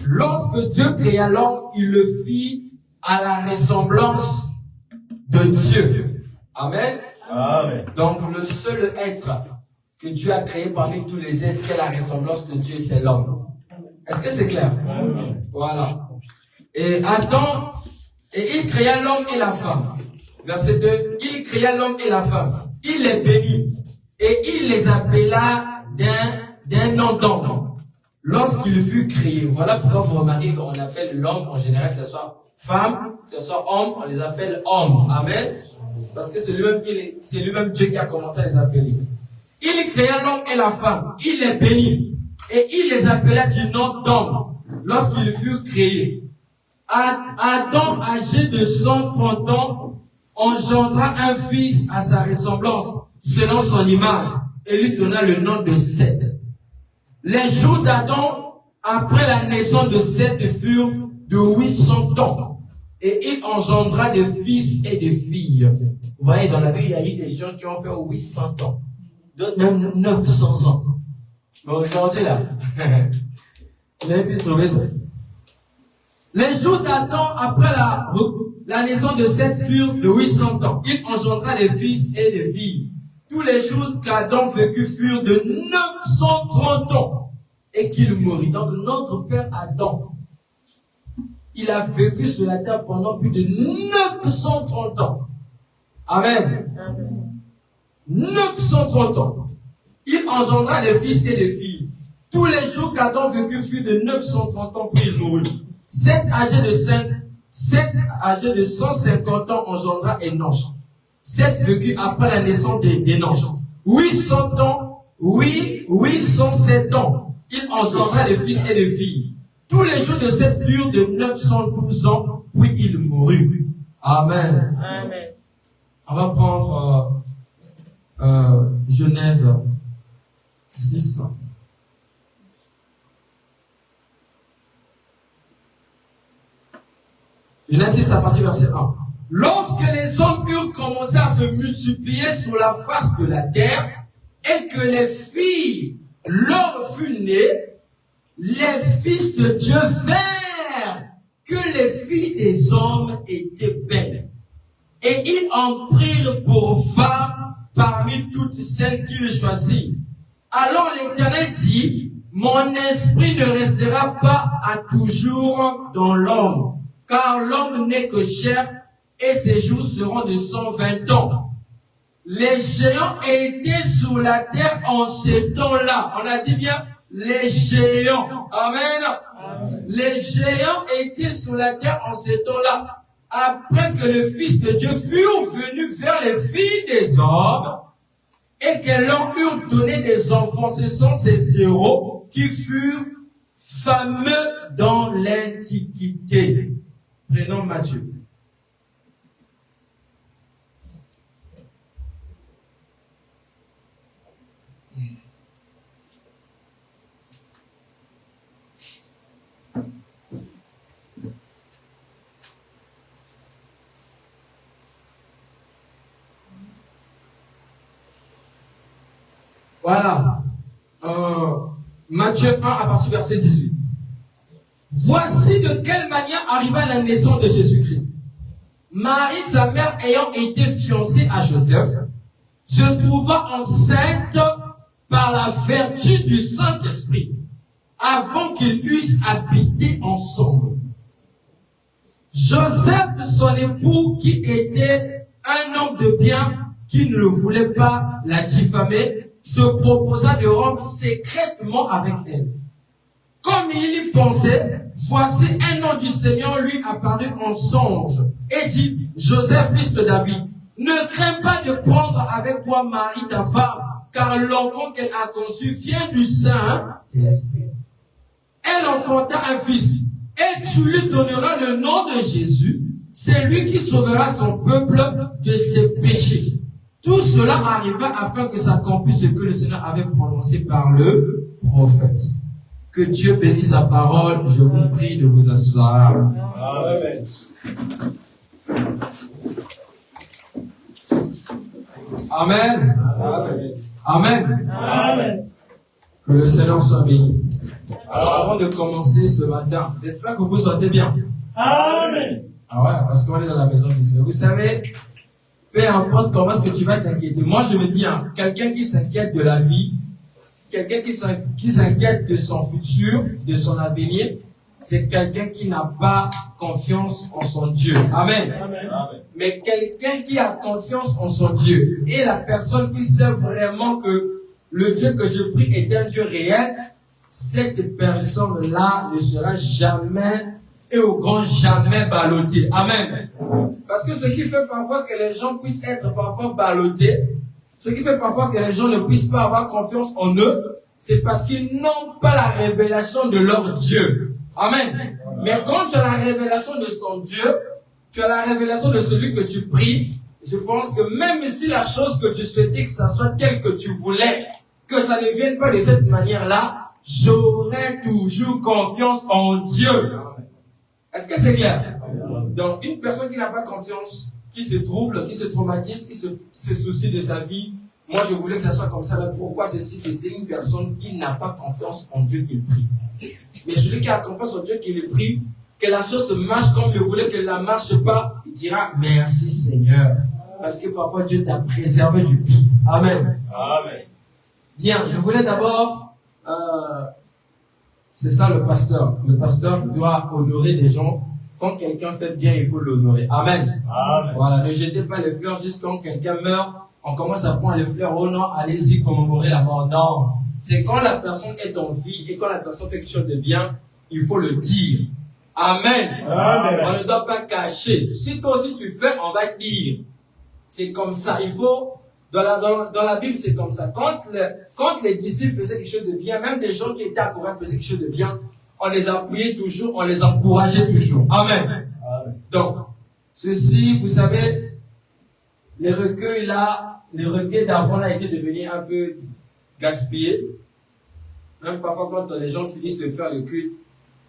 Lorsque Dieu créa l'homme, il le fit à la ressemblance de Dieu. Amen. Amen. Donc le seul être que Dieu a créé parmi tous les êtres qui a la ressemblance de Dieu, c'est l'homme. Est-ce que c'est clair? Amen. Voilà. Et Adam, et il créa l'homme et la femme. Verset 2, il créa l'homme et la femme. Il les bénit et il les appela d'un nom d'homme. Lorsqu'il fut créé, voilà pourquoi vous remarquez qu'on appelle l'homme en général, que ce soit femme, que ce soit homme, on les appelle hommes. Amen. Parce que c'est lui-même Dieu qui a commencé à les appeler. Il créa l'homme et la femme. Il les bénit et il les appela du nom d'homme lorsqu'il fut créé. Adam, âgé de 130 ans, engendra un fils à sa ressemblance, selon son image, et lui donna le nom de Seth. Les jours d'Adam, après la naissance de Seth, furent de 800 ans, et il engendra des fils et des filles. Vous voyez, dans la Bible, il y a eu des gens qui ont fait 800 ans, d'autres même 900 ans. Mais aujourd'hui, là, vous avez pu trouver ça. Les jours d'Adam, après la naissance de Seth, furent de 800 ans. Il engendra des fils et des filles. Tous les jours qu'Adam vécut furent de 930 ans et qu'il mourut. Donc notre père Adam, il a vécu sur la terre pendant plus de 930 ans. Amen. 930 ans. Il engendra des fils et des filles. Tous les jours qu'Adam vécut furent de 930 ans puis il mourut. Seth âgé de 150 ans engendra Enoch. Seth vécut après la naissance d'Enoch. 800 ans, 807 ans. Il engendra des fils et des filles. Tous les jours de Seth furent de 912 ans, puis il mourut. Amen. Amen. On va prendre Genèse 6. Genèse 6 à partir du verset 1. Lorsque les hommes eurent commencé à se multiplier sur la face de la terre et que les filles leur furent nées, les fils de Dieu virent que les filles des hommes étaient belles. Et ils en prirent pour femmes parmi toutes celles qu'ils choisirent. Alors l'Éternel dit, mon esprit ne restera pas à toujours dans l'homme, car l'homme n'est que chair et ses jours seront de 120 ans. Les géants étaient sur la terre en ce temps-là. On a dit bien, les géants. Amen. Amen. Les géants étaient sur la terre en ce temps-là. Après que le Fils de Dieu fût venu vers les filles des hommes et qu'elles leur eurent donné des enfants, ce sont ces héros qui furent fameux dans l'Antiquité. Prenons Matthieu. Voilà. Matthieu 1 à partir du verset 18. Voici de quelle manière arriva la naissance de Jésus-Christ. Marie, sa mère, ayant été fiancée à Joseph, se trouva enceinte par la vertu du Saint-Esprit, avant qu'ils eussent habité ensemble. Joseph, son époux, qui était un homme de bien, qui ne voulait pas la diffamer, se proposa de rompre secrètement avec elle. Comme il y pensait, voici un ange du Seigneur lui apparut en songe et dit, Joseph, fils de David, ne crains pas de prendre avec toi Marie ta femme, car l'enfant qu'elle a conçu vient du Saint-Esprit. Elle enfanta un fils, et tu lui donneras le nom de Jésus, c'est lui qui sauvera son peuple de ses péchés. Tout cela arriva afin que s'accomplisse ce que le Seigneur avait prononcé par le prophète. Que Dieu bénisse sa parole. Je vous prie de vous asseoir. Amen. Amen. Amen. Amen. Amen. Que le Seigneur soit béni. Alors, avant de commencer ce matin, j'espère que vous vous sentez bien. Amen. Ah ouais, parce qu'on est dans la maison du Seigneur. Vous savez, peu importe comment est-ce que tu vas t'inquiéter. Moi, je me dis, quelqu'un qui s'inquiète de la vie, quelqu'un qui s'inquiète de son futur, de son avenir, c'est quelqu'un qui n'a pas confiance en son Dieu. Amen. Amen. Mais quelqu'un qui a confiance en son Dieu et la personne qui sait vraiment que le Dieu que je prie est un Dieu réel, cette personne-là ne sera jamais et au grand jamais ballottée. Amen. Parce que ce qui fait parfois que les gens puissent être parfois ballottés, ce qui fait parfois que les gens ne puissent pas avoir confiance en eux, c'est parce qu'ils n'ont pas la révélation de leur Dieu. Amen. Mais quand tu as la révélation de ton Dieu, tu as la révélation de celui que tu pries, je pense que même si la chose que tu souhaitais que ça soit telle que tu voulais, que ça ne vienne pas de cette manière-là, j'aurai toujours confiance en Dieu. Est-ce que c'est clair? Donc, une personne qui n'a pas confiance, qui se trouble, qui se traumatise, qui se soucie de sa vie, moi je voulais que ça soit comme ça. Mais pourquoi ceci? C'est une personne qui n'a pas confiance en Dieu qu'il prie. Mais celui qui a confiance en Dieu qu'il prie, que la chose se marche comme il voulait, qu'elle ne marche pas, il dira merci Seigneur. Parce que parfois Dieu t'a préservé du pire. Amen. Amen. Bien, je voulais d'abord, c'est ça le pasteur. Le pasteur doit honorer des gens. Quand quelqu'un fait bien, il faut l'honorer. Amen. Amen. Voilà, ne jetez pas les fleurs juste quand quelqu'un meurt. On commence à prendre les fleurs. Oh non, allez-y commémorer la mort. Non. C'est quand la personne est en vie et quand la personne fait quelque chose de bien, il faut le dire. Amen. Amen. On ne doit pas cacher. Si toi aussi tu fais, on va dire. C'est comme ça. Il faut, dans la Bible, c'est comme ça. Quand les disciples faisaient quelque chose de bien, même des gens qui étaient à Corinthe faisaient quelque chose de bien, on les appuyait toujours, on les encourageait toujours. Amen. Amen. Donc, ceci, vous savez, les recueils d'avant là étaient devenus un peu gaspillés. Même parfois quand les gens finissent de faire le culte,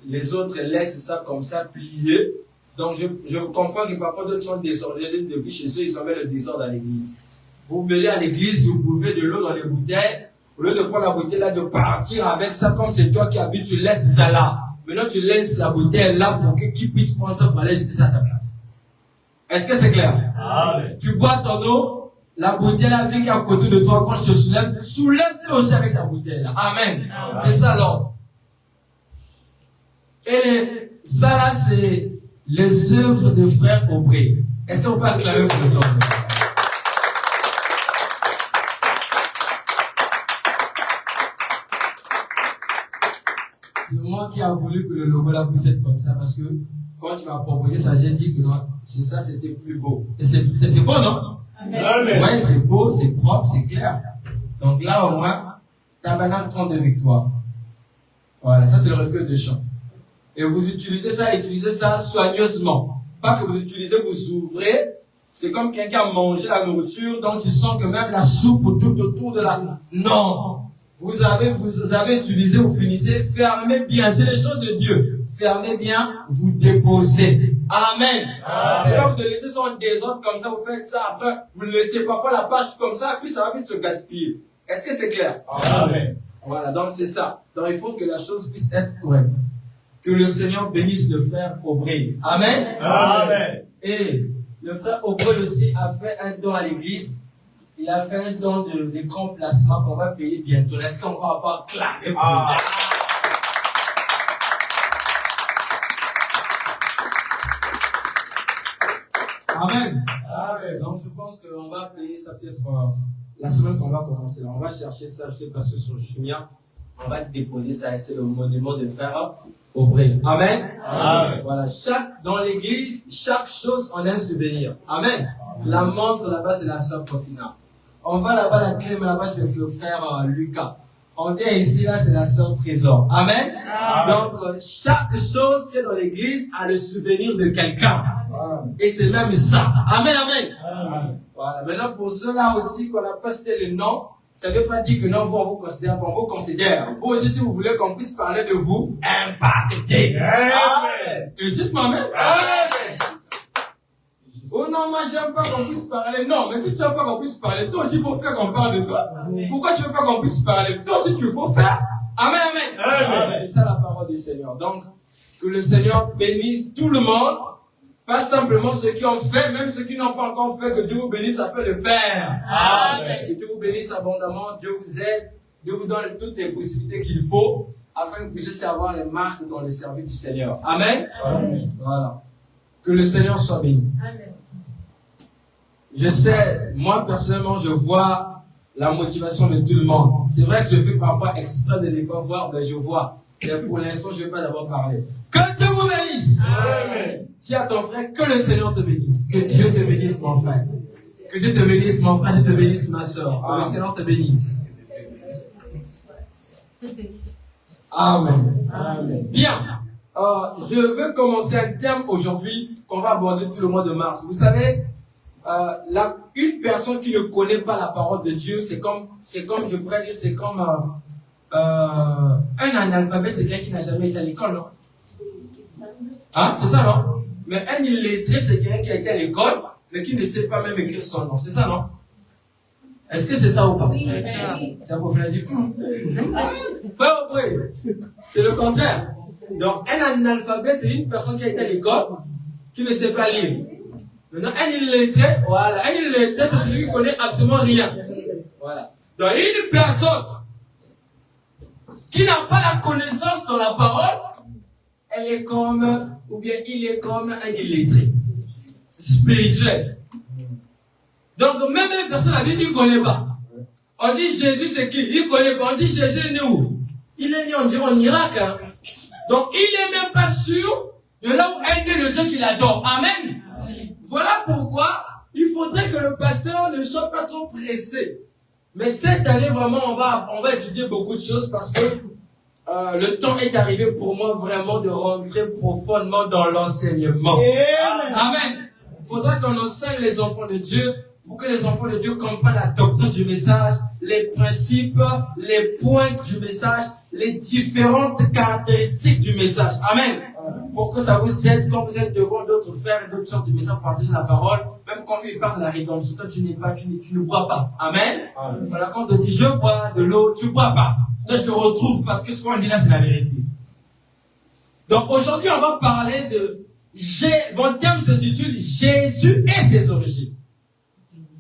les autres laissent ça comme ça, plié. Donc je comprends que parfois d'autres sont désordonnés depuis chez eux, ils emmènent le désordre à l'église. Vous mêlez à l'église, vous buvez de l'eau dans les bouteilles, au lieu de prendre la bouteille là, de partir avec ça comme c'est toi qui habites, tu laisses ça là. Maintenant tu laisses la bouteille là pour que qui puisse prendre ça pour aller jeter ça à ta place. Est-ce que c'est clair? Amen. Tu bois ton eau, la bouteille là vient qui est à côté de toi, quand je te soulève-toi aussi avec ta bouteille là. Amen. Amen. C'est ça l'ordre. Et ça là, c'est les œuvres de frère Aubry. Est-ce qu'on peut acclamer pour le nom? C'est moi qui a voulu que le logo là puisse être comme ça parce que quand tu m'as proposé ça, j'ai dit que non, c'est ça, c'était plus beau. Et c'est beau, non? Amen. Ouais, c'est beau, c'est propre, c'est clair. Donc là, au moins, Tabernacle 32 victoires. Voilà, ça c'est le recueil de chants. Et vous utilisez ça soigneusement. Pas que vous utilisez, vous ouvrez. C'est comme quelqu'un a mangé la nourriture, donc tu sens que même la soupe tout autour de la... Non! Vous avez utilisé, vous finissez, fermez bien. C'est les choses de Dieu. Fermez bien, vous déposez. Amen. Amen. C'est pas vous de laisser ça en désordre comme ça, vous faites ça, après, vous laissez parfois la page comme ça, puis ça va vite se gaspiller. Est-ce que c'est clair? Amen. Voilà, donc c'est ça. Donc il faut que la chose puisse être correcte. Que le Seigneur bénisse le frère Aubry. Amen. Amen. Et le frère Aubry aussi a fait un don à l'église. Il a fait un don d'écran plasma qu'on va payer bientôt. Est-ce qu'on va pas claquer pour lui? Amen. Amen. Donc je pense qu'on va payer ça peut-être la semaine qu'on va commencer. On va chercher ça, je sais pas si sur Chimia. On va déposer ça, c'est le monument de frère Aubry. Amen. Amen. Voilà, dans l'église, chaque chose en a un souvenir. Amen. La montre là-bas, c'est la sœur Profina. On va là-bas, la clé là-bas, c'est le frère Lucas. On vient ici, là, c'est la sœur Trésor. Amen. Amen. Donc, chaque chose qui est dans l'église a le souvenir de quelqu'un. Et c'est même ça. Amen, amen. Amen. Voilà. Maintenant, pour ceux-là aussi qu'on n'a pas cité le nom, ça ne veut pas dire que non, vous, on vous considère pas, on vous considère. Vous aussi, si vous voulez qu'on puisse parler de vous, impactez. Amen. Et dites-moi même. Amen. Oh non, moi, j'aime pas qu'on puisse parler. Non, mais si tu n'aimes pas qu'on puisse parler, toi aussi, il faut faire qu'on parle de toi. Pourquoi tu veux pas qu'on puisse parler? Toi aussi, tu faut faire. Amen, amen. Amen. C'est ça la parole du Seigneur. Donc, que le Seigneur bénisse tout le monde, pas simplement ceux qui ont fait, même ceux qui n'ont pas encore fait, que Dieu vous bénisse afin de faire. Amen. Que Dieu vous bénisse abondamment, Dieu vous aide, Dieu vous donne toutes les possibilités qu'il faut, afin que vous puissiez savoir les marques dans le service du Seigneur. Amen. Amen. Voilà. Que le Seigneur soit béni. Amen. Je sais, moi personnellement, je vois la motivation de tout le monde. C'est vrai que je fais parfois exprès de ne pas voir, mais je vois. Mais pour l'instant, je ne vais pas d'abord parler. Que Dieu vous bénisse. Amen. Dis à ton frère, que le Seigneur te bénisse. Que Dieu te bénisse, mon frère. Que Dieu te bénisse, mon frère. Dieu te bénisse, ma soeur. Que le Seigneur te bénisse. Amen. Amen. Bien. Je veux commencer un thème aujourd'hui qu'on va aborder tout le mois de mars. Vous savez, une personne qui ne connaît pas la parole de Dieu, c'est comme je pourrais dire, c'est comme un analphabète, c'est quelqu'un qui n'a jamais été à l'école, non? Hein, c'est ça, non? Mais un illettré, c'est quelqu'un qui a été à l'école, mais qui ne sait pas même écrire son nom. C'est ça, non? Est-ce que c'est ça ou pas? Oui. C'est un prophète dit, frère, oui. C'est le contraire. Donc, un analphabète, c'est une personne qui a été à l'école, qui ne sait pas lire. Maintenant, un illettré, voilà. Un illettré, c'est celui qui connaît absolument rien. Voilà. Donc, une personne qui n'a pas la connaissance dans la parole, elle est comme, ou bien il est comme un illettré. Spirituel. Donc, même une personne, la Bible, il ne connaît pas. On dit Jésus, c'est qui? Il ne connaît pas. On dit Jésus est né où? Il est né, on dirait en Irak. Hein? Donc, il n'est même pas sûr de là où est né le Dieu qu'il adore. Amen. Voilà pourquoi il faudrait que le pasteur ne soit pas trop pressé. Mais cette année, vraiment, on va étudier beaucoup de choses parce que le temps est arrivé pour moi vraiment de rentrer profondément dans l'enseignement. Amen. Il faudra qu'on enseigne les enfants de Dieu pour que les enfants de Dieu comprennent la doctrine du message, les principes, les points du message, les différentes caractéristiques du message. Amen. Pour que ça vous aide quand vous êtes devant d'autres frères et d'autres sortes de messages, partager la parole, même quand ils parlent de la rédemption, toi tu ne bois pas. Amen. Voilà, quand on te dit je bois de l'eau, tu ne bois pas. Toi je te retrouve parce que ce qu'on dit là c'est la vérité. Donc aujourd'hui on va parler de mon thème s'intitule Jésus et ses origines.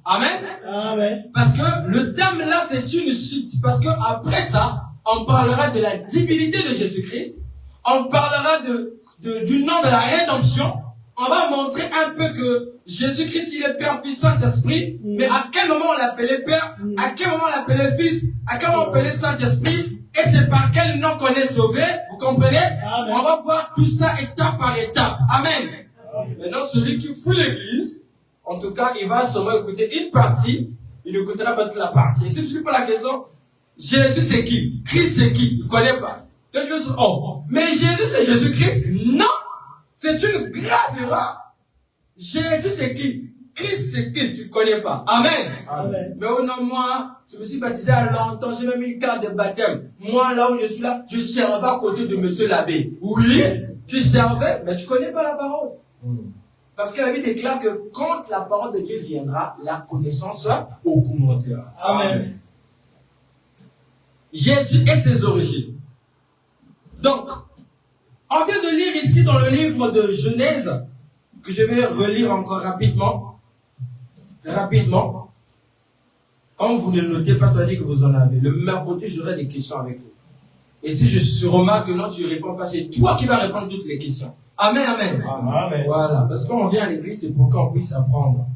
Amen. Amen. Parce que le thème là c'est une suite. Parce que après ça, on parlera de la divinité de Jésus-Christ. On parlera du nom de la rédemption. On va montrer un peu que Jésus-Christ, il est Père, Fils, Saint-Esprit. Mais à quel moment on l'appelait Père? À quel moment on l'appelait Fils? À quel moment on l'appelait Saint-Esprit? Et c'est par quel nom qu'on est sauvé? Vous comprenez? Amen. On va voir tout ça étape par étape. Amen. Maintenant, celui qui fout l'église, en tout cas, il va seulement écouter une partie. Il n'écoutera pas toute la partie. Et si je ne pose la question, Jésus c'est qui? Christ c'est qui? Il ne connaît pas. Oh, mais Jésus c'est Jésus-Christ? Non! C'est une grave erreur. Jésus c'est qui? Christ c'est qui? Tu ne connais pas. Amen. Amen. Mais oh non, moi, je me suis baptisé à longtemps, j'ai même une carte de baptême. Moi, là où je suis là, je servais à côté de monsieur l'abbé. Oui, tu servais, mais tu ne connais pas la parole. Parce que la Bible déclare que quand la parole de Dieu viendra, la connaissance augmentera. Amen. Jésus et ses origines. Donc, on vient de lire ici dans le livre de Genèse, que je vais relire encore rapidement. Rapidement. Quand vous ne notez pas, ça veut dire que vous en avez. Le mercredi, j'aurai des questions avec vous. Et si je remarque que non, tu ne réponds pas, c'est toi qui vas répondre toutes les questions. Amen, amen. Amen. Voilà. Parce que quand on vient à l'église, c'est pour qu'on puisse apprendre.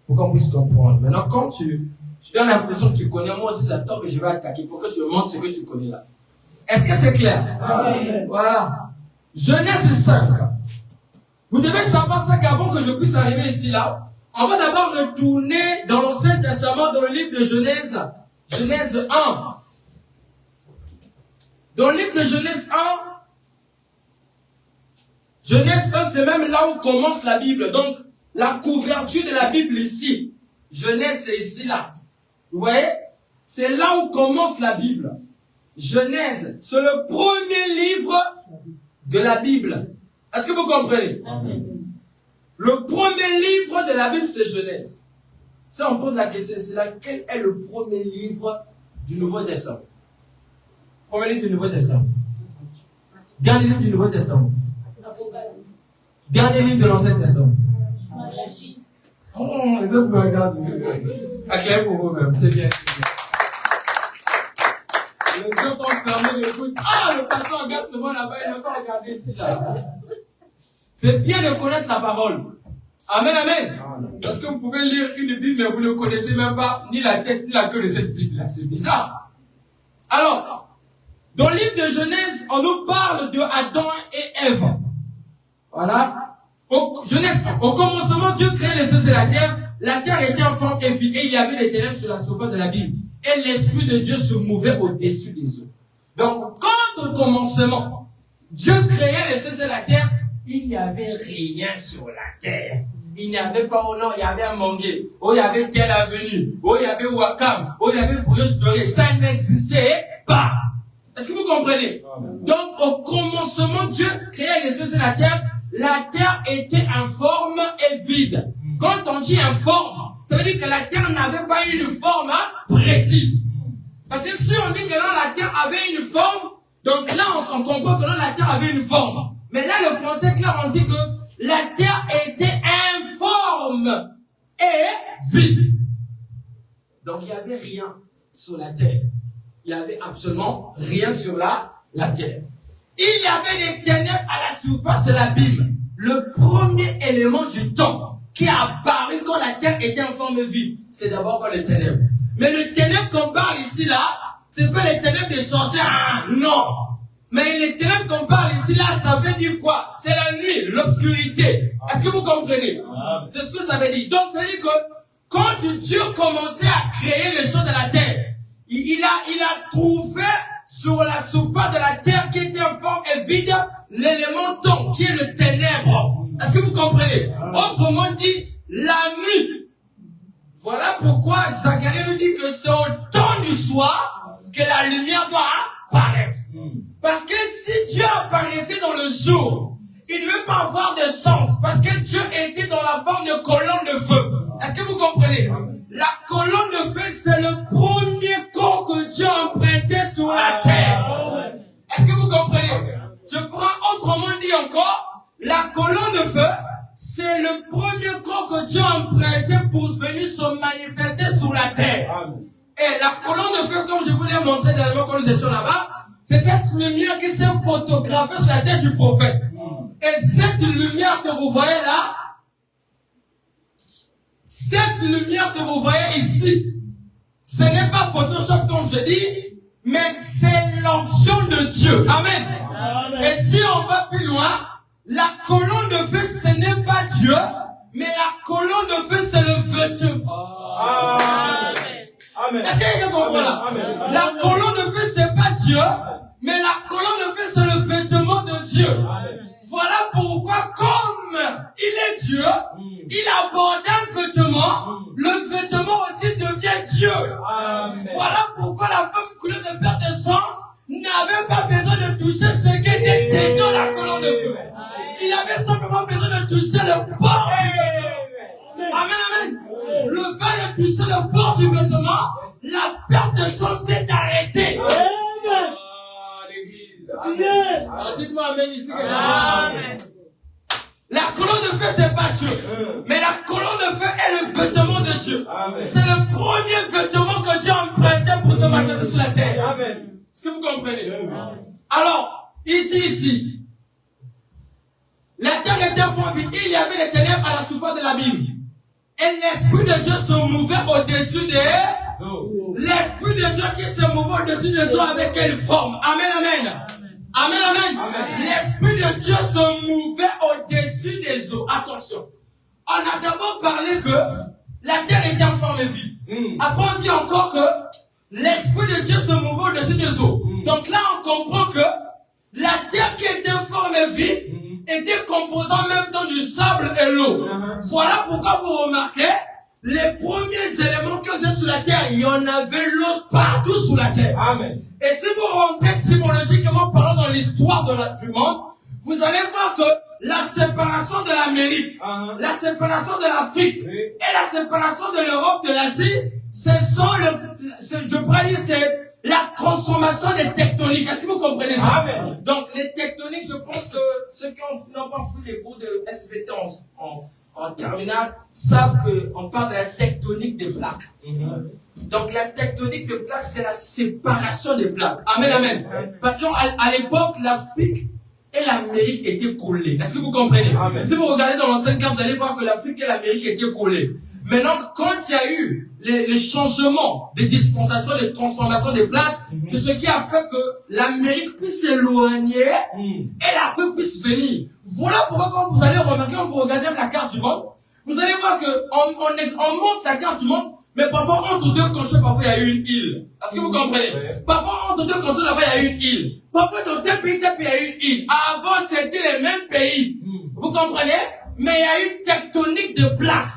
Pour qu'on puisse comprendre. Maintenant, quand tu donnes l'impression que tu connais, moi aussi, ça tombe et je vais attaquer pour que je te montre ce que tu connais là. Est-ce que c'est clair? Amen. Voilà. Genèse 5. Vous devez savoir ça qu'avant que je puisse arriver ici là, on va d'abord retourner dans l'Ancien Testament, dans le livre de Genèse. Genèse 1. Dans le livre de Genèse 1, Genèse 1, c'est même là où commence la Bible. Donc, la couverture de la Bible ici. Genèse, c'est ici là. Vous voyez? C'est là où commence la Bible. Genèse, c'est le premier livre de la Bible. Est-ce que vous comprenez? Amen. Le premier livre de la Bible, c'est Genèse. Ça, on pose la question, c'est là, quel est le premier livre du Nouveau Testament? Premier livre du Nouveau Testament. Dernier livre du Nouveau Testament. Dernier livre de l'Ancien Testament. Oh, les autres me regardent ici. Acclamez pour vous-même, c'est bien. Les autres ont fermé les coudes. Ah, le pasteur regarde seulement là-bas, il n'a pas regardé ici, là. C'est bien de connaître la parole. Amen, amen. Parce que vous pouvez lire une Bible, mais vous ne connaissez même pas ni la tête ni la queue de cette Bible-là. C'est bizarre. Alors, dans le livre de Genèse, on nous parle de Adam et Ève. Voilà. Genèse, au commencement, Dieu créait les cieux et la terre. La terre était en forme et vide, et il y avait des ténèbres sur la surface de la Bible. Et l'Esprit de Dieu se mouvait au-dessus des eaux. Donc, quand au commencement, Dieu créait les cieux et la terre, il n'y avait rien sur la terre. Il n'y avait pas, oh non, il y avait un Mangué, oh, il y avait Quelle Avenue, oh, il y avait Wakam, oh, il y avait Brioche Dorée. Ça n'existait pas. Est-ce que vous comprenez? Donc, au commencement, Dieu créait les cieux et la terre. La terre était informe et vide. Quand on dit informe, ça veut dire que la terre n'avait pas une forme précise. Parce que si on dit que là, la terre avait une forme, donc là, on comprend que là, la terre avait une forme. Mais là, le français clair, on dit que la terre était informe et vide. Donc, il n'y avait rien sur la terre. Il n'y avait absolument rien sur la terre. Il y avait des ténèbres à la surface de l'abîme. Le premier élément du temps qui est apparu quand la terre était en forme vide, c'est d'abord les ténèbres. Mais le ténèbre qu'on parle ici là, c'est pas les ténèbres des sorciers, ah, non. Mais les ténèbres qu'on parle ici là, ça veut dire quoi? C'est la nuit, l'obscurité. Est-ce que vous comprenez? C'est ce que ça veut dire. Donc ça veut dire que quand Dieu commençait à créer les choses de la terre, il a trouvé sur la surface de la terre qui était en forme et vide, l'élément temps qui est le ténèbre. Est-ce que vous comprenez? Autrement dit, la nuit. Voilà pourquoi Zacharie nous dit que c'est au temps du soir que la lumière doit apparaître. Parce que si Dieu apparaissait dans le jour, il ne veut pas avoir de sens. Parce que Dieu était dans la forme de colonne de feu. Est-ce que vous comprenez? La colonne de feu, c'est le premier corps que Dieu a emprunté sur la terre. Est-ce que vous comprenez? Je prends autrement dit encore, la colonne de feu, c'est le premier corps que Dieu a emprunté pour venir se manifester sur la terre. Et la colonne de feu, comme je vous l'ai montré dernièrement quand nous étions là-bas, c'est cette lumière qui s'est photographiée sur la tête du prophète. Et cette lumière que vous voyez là, cette lumière que vous voyez ici, ce n'est pas Photoshop comme je dis, mais c'est l'onction de Dieu. Amen. Amen. Et si on va plus loin, la colonne de feu, ce n'est pas Dieu, mais la colonne de feu, c'est le vêtement. Amen. Est-ce qu'il y a un comprend là? La colonne de feu, c'est pas Dieu, mais la colonne de feu, c'est le vêtement de Dieu. Amen. Voilà pourquoi, comme il est Dieu, il a bordé un vêtement, le vêtement aussi devient Dieu. Amen. Voilà pourquoi la femme qui coulait de perte de sang n'avait pas besoin de toucher ce qui était dans la colonne de feu. Il avait simplement besoin de toucher le bord du vêtement. Amen, amen. Le fait de toucher le bord du vêtement, la perte de sang s'est arrêtée. Amen. Alors dites-moi amen ici. Amen. La colonne de feu, c'est pas Dieu. Mais la colonne de feu est le vêtement de Dieu. C'est le premier vêtement que Dieu a emprunté pour se manifester sur la terre. Amen. Est-ce que vous comprenez? Alors, il dit ici, la terre était en forme vide, il y avait des ténèbres à la surface de l'abîme. Et l'Esprit de Dieu se mouvait au-dessus des eaux. L'Esprit de Dieu qui se mouvait au-dessus des eaux avec quelle forme? Amen, amen. Amen, amen. Amen. L'Esprit de Dieu se mouvait au-dessus des eaux. Attention. On a d'abord parlé que la terre était en forme vide. Après, on dit encore que l'Esprit de Dieu se mouvait au-dessus des eaux. Donc là, on comprend que la terre qui était en forme vide était composée en même temps du sable et l'eau. Voilà pourquoi vous remarquez, les premiers éléments que vous avez sur la terre, il y en avait l'eau partout sur la terre. Amen. Et si vous rentrez étymologiquement parlant dans l'histoire du monde, vous allez voir que la séparation de l'Amérique, la séparation de l'Afrique et la séparation de l'Europe, de l'Asie, je pourrais dire, c'est la transformation des tectoniques. Est-ce que vous comprenez ça? Amen. Donc, les tectoniques, je pense que ceux qui n'ont pas fait les cours de SVT en terminale savent qu'on parle de la tectonique des plaques. Donc, la tectonique des plaques, c'est la séparation des plaques. Amen, amen. Parce qu'à l'époque, l'Afrique et l'Amérique étaient collées. Est-ce que vous comprenez? Amen. Si vous regardez dans l'ancien cas, vous allez voir que l'Afrique et l'Amérique étaient collées. Maintenant, quand il y a eu les changements des dispensations, des transformations des plaques, c'est ce qui a fait que l'Amérique puisse s'éloigner et l'Afrique puisse venir. Voilà pourquoi quand vous allez remarquer, quand vous regardez la carte du monde, vous allez voir qu'on monte la carte du monde, mais parfois entre deux continents, parfois il y a une île. Est-ce que vous comprenez? Parfois entre deux continents, là-bas il y a une île. Parfois dans tel pays, il y a une île. Avant c'était les mêmes pays. Vous comprenez? Mais il y a eu tectonique de plaques.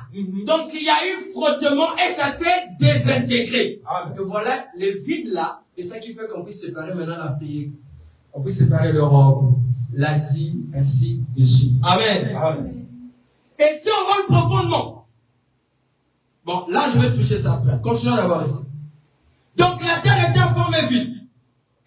Donc il y a eu frottement et ça s'est désintégré. Et voilà les vides là. Et ça qui fait qu'on puisse séparer maintenant l'Afrique. On puisse séparer l'Europe, l'Asie, ainsi de suite. Amen. Amen. Et si on rentre profondément. Bon, là je vais toucher ça après. Continuons d'abord ici. Donc la terre était en forme vide.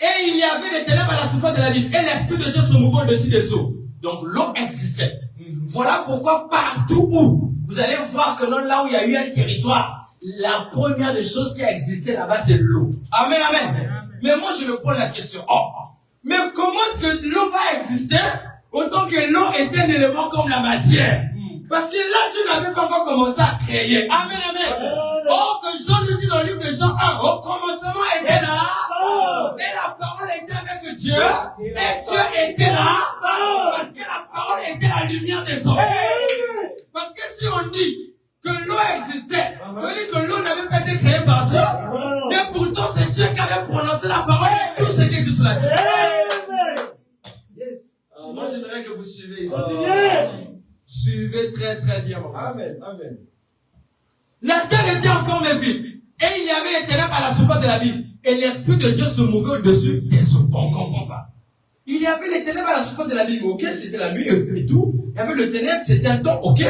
Et il y avait des ténèbres à la surface de la ville. Et l'Esprit de Dieu se mouvait au-dessus des eaux. Donc l'eau existait. Voilà pourquoi partout où vous allez voir que là où il y a eu un territoire, la première des choses qui a existé là-bas, c'est l'eau. Amen, amen. Mais moi, je me pose la question. Oh, mais comment est-ce que l'eau va exister autant que l'eau est un élément comme la matière? Parce que là, Dieu n'avait pas encore commencé à créer. Amen, amen. Oh, que Jean nous dit dans le livre de Jean 1, au commencement était là, et la parole était avec Dieu, et Dieu était là, parce que la parole était la lumière des hommes. Parce que si on dit que l'eau existait, ça veut dire que l'eau n'avait pas été créée par Dieu, mais pourtant c'est Dieu qui avait prononcé la parole de tout ce qui existe sur la terre. Moi j'aimerais que vous suivez ici. Suivez très très bien. Amen, amen. La terre était en forme vide. Et il y avait les ténèbres à la surface de la ville. Et l'Esprit de Dieu se mouvait au-dessus des eaux. On comprend pas. Il y avait les ténèbres à la surface de la ville. Ok, c'était la nuit et tout. Il y avait le ténèbre, c'était un temps. Ok.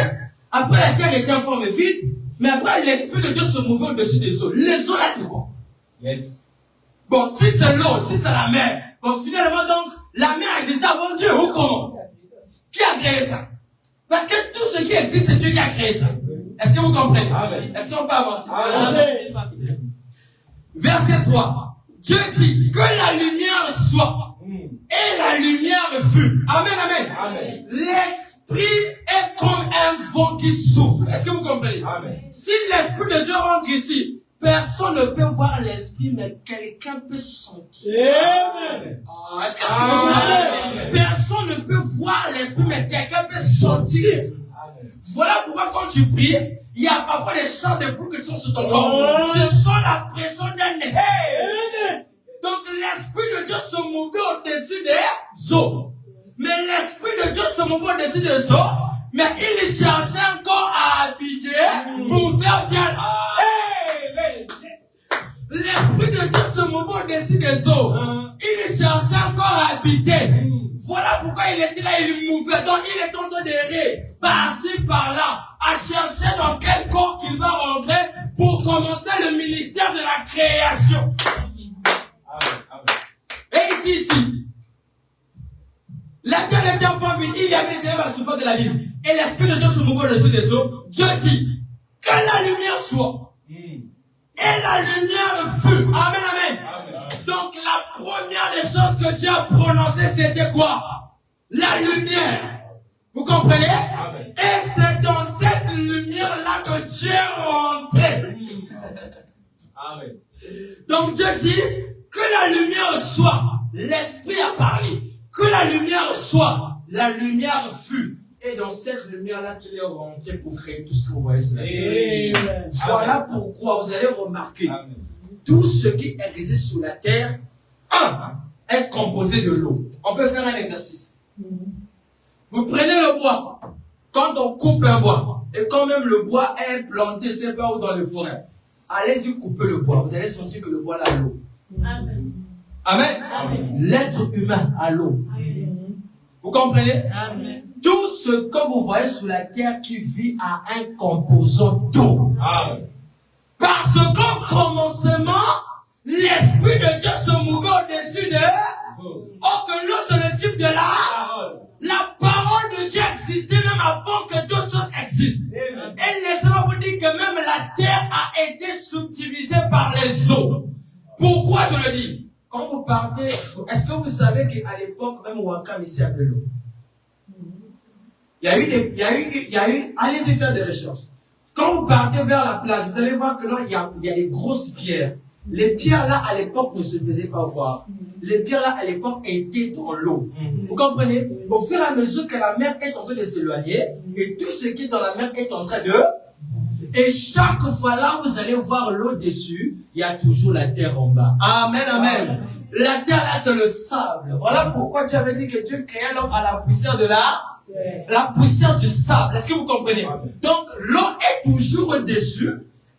Après, la terre était en forme vide. Mais après, l'Esprit de Dieu se mouvait au-dessus des eaux. Les eaux là, c'est quoi? Yes. Bon, si c'est l'eau, si c'est la mer. Bon, finalement, donc, la mer existait avant Dieu. Ou comment? Qui a créé ça? Parce que tout ce qui existe, c'est Dieu qui a créé ça. Est-ce que vous comprenez? Est-ce qu'on peut avancer? Amen. Verset 3. Dieu dit que la lumière soit. Et la lumière fut. Amen, amen. Amen. L'esprit est comme un vent qui souffle. Est-ce que vous comprenez? Amen. Si l'Esprit de Dieu rentre ici, personne ne peut voir l'Esprit, mais quelqu'un peut sentir. Amen. Est-ce que c'est bon? Personne ne peut voir l'Esprit, mais quelqu'un peut sentir. Voilà pourquoi quand tu pries, il y a parfois des chants de pluie qui sont sur ton corps. Tu sens la présence d'un esprit. Donc l'Esprit de Dieu se mouvait au-dessus des eaux. Mais l'Esprit de Dieu se mouvait au-dessus des eaux, mais il cherchait encore à habiter pour faire bien. L'Esprit de Dieu se mouvait au-dessus des eaux. Il cherchait encore à habiter. Voilà pourquoi il était là, il mouvait. Donc il est en train d'errer par-ci, par-là, à chercher dans quel corps qu'il va rentrer pour commencer le ministère de la création. Et il dit ici, la terre était en forme vide, il y avait des ténèbres à la surface de la ville. Et l'Esprit de Dieu se mouvait au-dessus des eaux. Dieu dit, que la lumière soit. Et la lumière fut. Amen, amen. Donc la première des choses que Dieu a prononcées, c'était quoi? La lumière. Vous comprenez? Amen. Et c'est dans cette lumière-là que Dieu est rentré. Amen. Donc Dieu dit que la lumière soit. L'Esprit a parlé. Que la lumière soit. La lumière fut. Et dans cette lumière-là, qu'il est rentré pour créer tout ce que vous voyez sur la terre. Voilà pourquoi vous allez remarquer. Amen. Tout ce qui existe sur la terre, est composé de l'eau. On peut faire un exercice. Vous prenez le bois. Quand on coupe un bois, et quand même le bois est planté, c'est pas où dans les forêts, allez-y couper le bois. Vous allez sentir que le bois a l'eau. Amen. Amen. Amen. L'être humain a l'eau. Vous comprenez? Amen. Tout ce que vous voyez sur la terre qui vit a un composant d'eau. Parce qu'au commencement, l'Esprit de Dieu se mouvait au-dessus de... Or que l'eau, c'est le type de la parole de Dieu existait même avant que d'autres choses existent. Et laissez-moi vous dire que même la terre a été subdivisée par les eaux. Pourquoi je le dis? Quand vous partez, est-ce que vous savez qu'à l'époque, même Wakam ici avait l'eau? Il y a eu, allez-y faire des recherches. Quand vous partez vers la plage, vous allez voir que là, il y a des grosses pierres. Les pierres là, à l'époque, ne se faisaient pas voir. Les pierres là, à l'époque, étaient dans l'eau. Vous comprenez? Au fur et à mesure que la mer est en train de s'éloigner, et tout ce qui est dans la mer est en train de... Et chaque fois là, vous allez voir l'eau dessus, il y a toujours la terre en bas. Amen, amen. La terre là, c'est le sable. Voilà pourquoi Dieu avait dit que Dieu créait l'homme à la poussière de la poussière du sable. Est-ce que vous comprenez? Donc, l'eau est toujours au-dessus,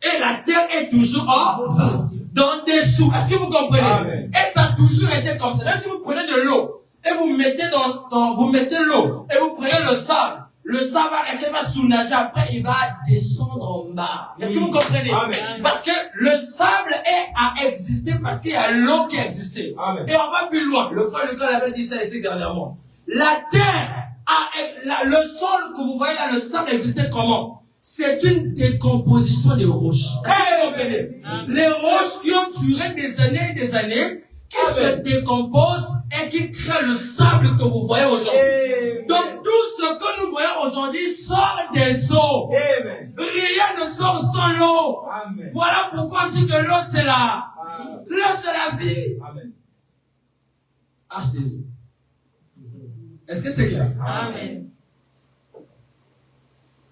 et la terre est toujours en bas. Dans dessous. Est-ce que vous comprenez? Amen. Et ça a toujours été comme ça. Même si vous prenez de l'eau et vous mettez vous mettez l'eau et vous prenez le sable va rester, va sous-nager, après il va descendre en bas. Est-ce que vous comprenez? Amen. Parce que le sable a existé parce qu'il y a l'eau qui a existé. Amen. Et on va plus loin. Le frère Lucas avait dit ça ici dernièrement. La terre le sol que vous voyez là, le sable existait comment? C'est une décomposition des roches. Les roches qui ont duré des années et des années, qui se décomposent et qui créent le sable que vous voyez aujourd'hui. Donc tout ce que nous voyons aujourd'hui sort des eaux. Rien ne sort sans l'eau. Voilà pourquoi on dit que l'eau c'est la vie. Achetez-le. Est-ce que c'est clair? Amen.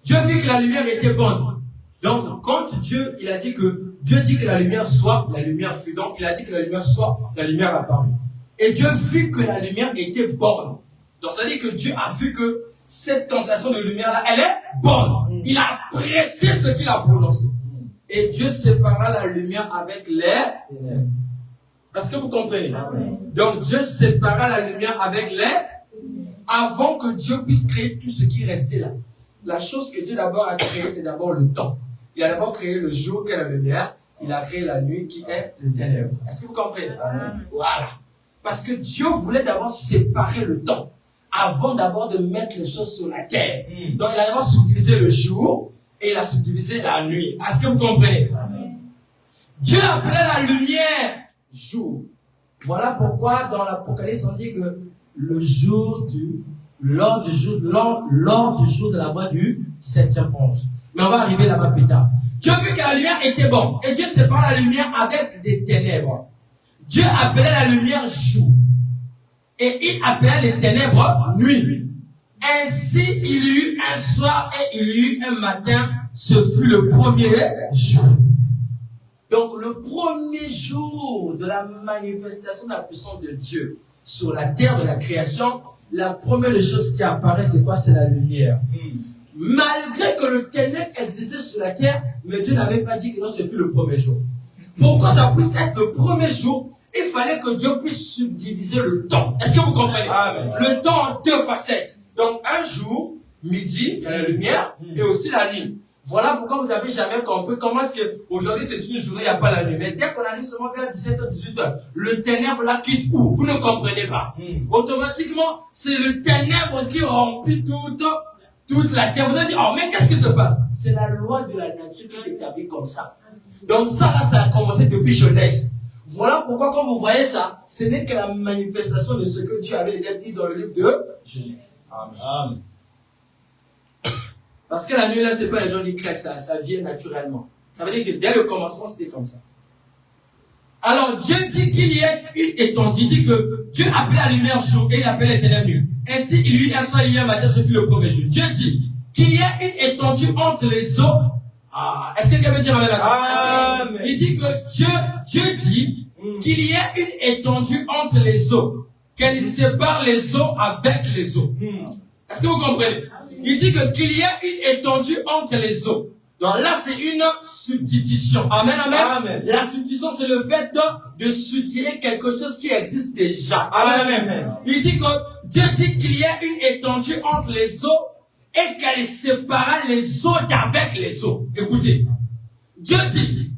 Dieu vit que la lumière était bonne. Donc, quand Dieu dit que la lumière soit, la lumière fut. Donc, il a dit que la lumière soit, la lumière apparut. Et Dieu vit que la lumière était bonne. Donc, ça dit que Dieu a vu que cette sensation de lumière-là, elle est bonne. Il a apprécié ce qu'il a prononcé. Et Dieu sépara la lumière avec les ténèbres. Est-ce que vous comprenez? Donc, Dieu sépara la lumière avec les, avant que Dieu puisse créer tout ce qui restait là. La chose que Dieu d'abord a créée, c'est d'abord le temps. Il a d'abord créé le jour qui est la lumière. Il a créé la nuit qui est le ténèbre. Est-ce que vous comprenez? Voilà. Parce que Dieu voulait d'abord séparer le temps avant d'abord de mettre les choses sur la terre. Donc il a d'abord subdivisé le jour et il a subdivisé la nuit. Est-ce que vous comprenez? Dieu appelait la lumière jour. Voilà pourquoi dans l'Apocalypse on dit que lors du jour de la voix du 7e ange. Mais on va arriver là-bas plus tard. Dieu vit que la lumière était bonne. Et Dieu sépare la lumière avec des ténèbres. Dieu appelait la lumière jour. Et il appelait les ténèbres nuit. Ainsi, il y eut un soir et il y eut un matin. Ce fut le premier jour. Donc, le premier jour de la manifestation de la puissance de Dieu sur la terre de la création, la première des choses qui apparaît, c'est quoi? C'est la lumière. Malgré que le ténèbre existait sur la terre, mais Dieu n'avait pas dit que non, ce fut le premier jour. Pour que ça puisse être le premier jour, il fallait que Dieu puisse subdiviser le temps. Est-ce que vous comprenez? Amen. Le temps en deux facettes. Donc un jour, midi, il y a la lumière, et aussi la nuit. Voilà pourquoi vous n'avez jamais compris comment est-ce que aujourd'hui c'est une journée, il n'y a pas la nuit. Mais dès qu'on arrive seulement vers 17h, 18h, le ténèbre là quitte où? Vous ne comprenez pas. Automatiquement, c'est le ténèbre qui remplit toute la terre. Vous allez dire, oh mais qu'est-ce qui se passe? C'est la loi de la nature qui est établie comme ça. Donc ça là, ça a commencé depuis Genèse. Voilà pourquoi quand vous voyez ça, ce n'est que la manifestation de ce que Dieu avait déjà dit dans le livre de Genèse. Amen. Parce que la nuit là, c'est pas les gens qui créent ça, ça vient naturellement. Ça veut dire que dès le commencement, c'était comme ça. Alors Dieu dit qu'il y ait une étendue, il dit que Dieu appelait la lumière jour et il appelait les ténèbres nuit. Ainsi, il y eut un soir, il y a un matin, ce fut le premier jour. Dieu dit qu'il y ait une étendue entre les eaux. Est-ce que quelqu'un veut dire amen à ça? Amen. Il dit que Dieu dit qu'il y ait une étendue entre les eaux, qu'elle sépare les eaux avec les eaux. Est-ce que vous comprenez? Il dit qu'il y ait une étendue entre les eaux. Donc là, c'est une substitution. Amen, amen. Amen. La substitution, c'est le fait de substituer quelque chose qui existe déjà. Amen, amen. Il dit que Dieu dit qu'il y a une étendue entre les eaux et qu'elle sépare les eaux d'avec les eaux. Écoutez, Dieu dit,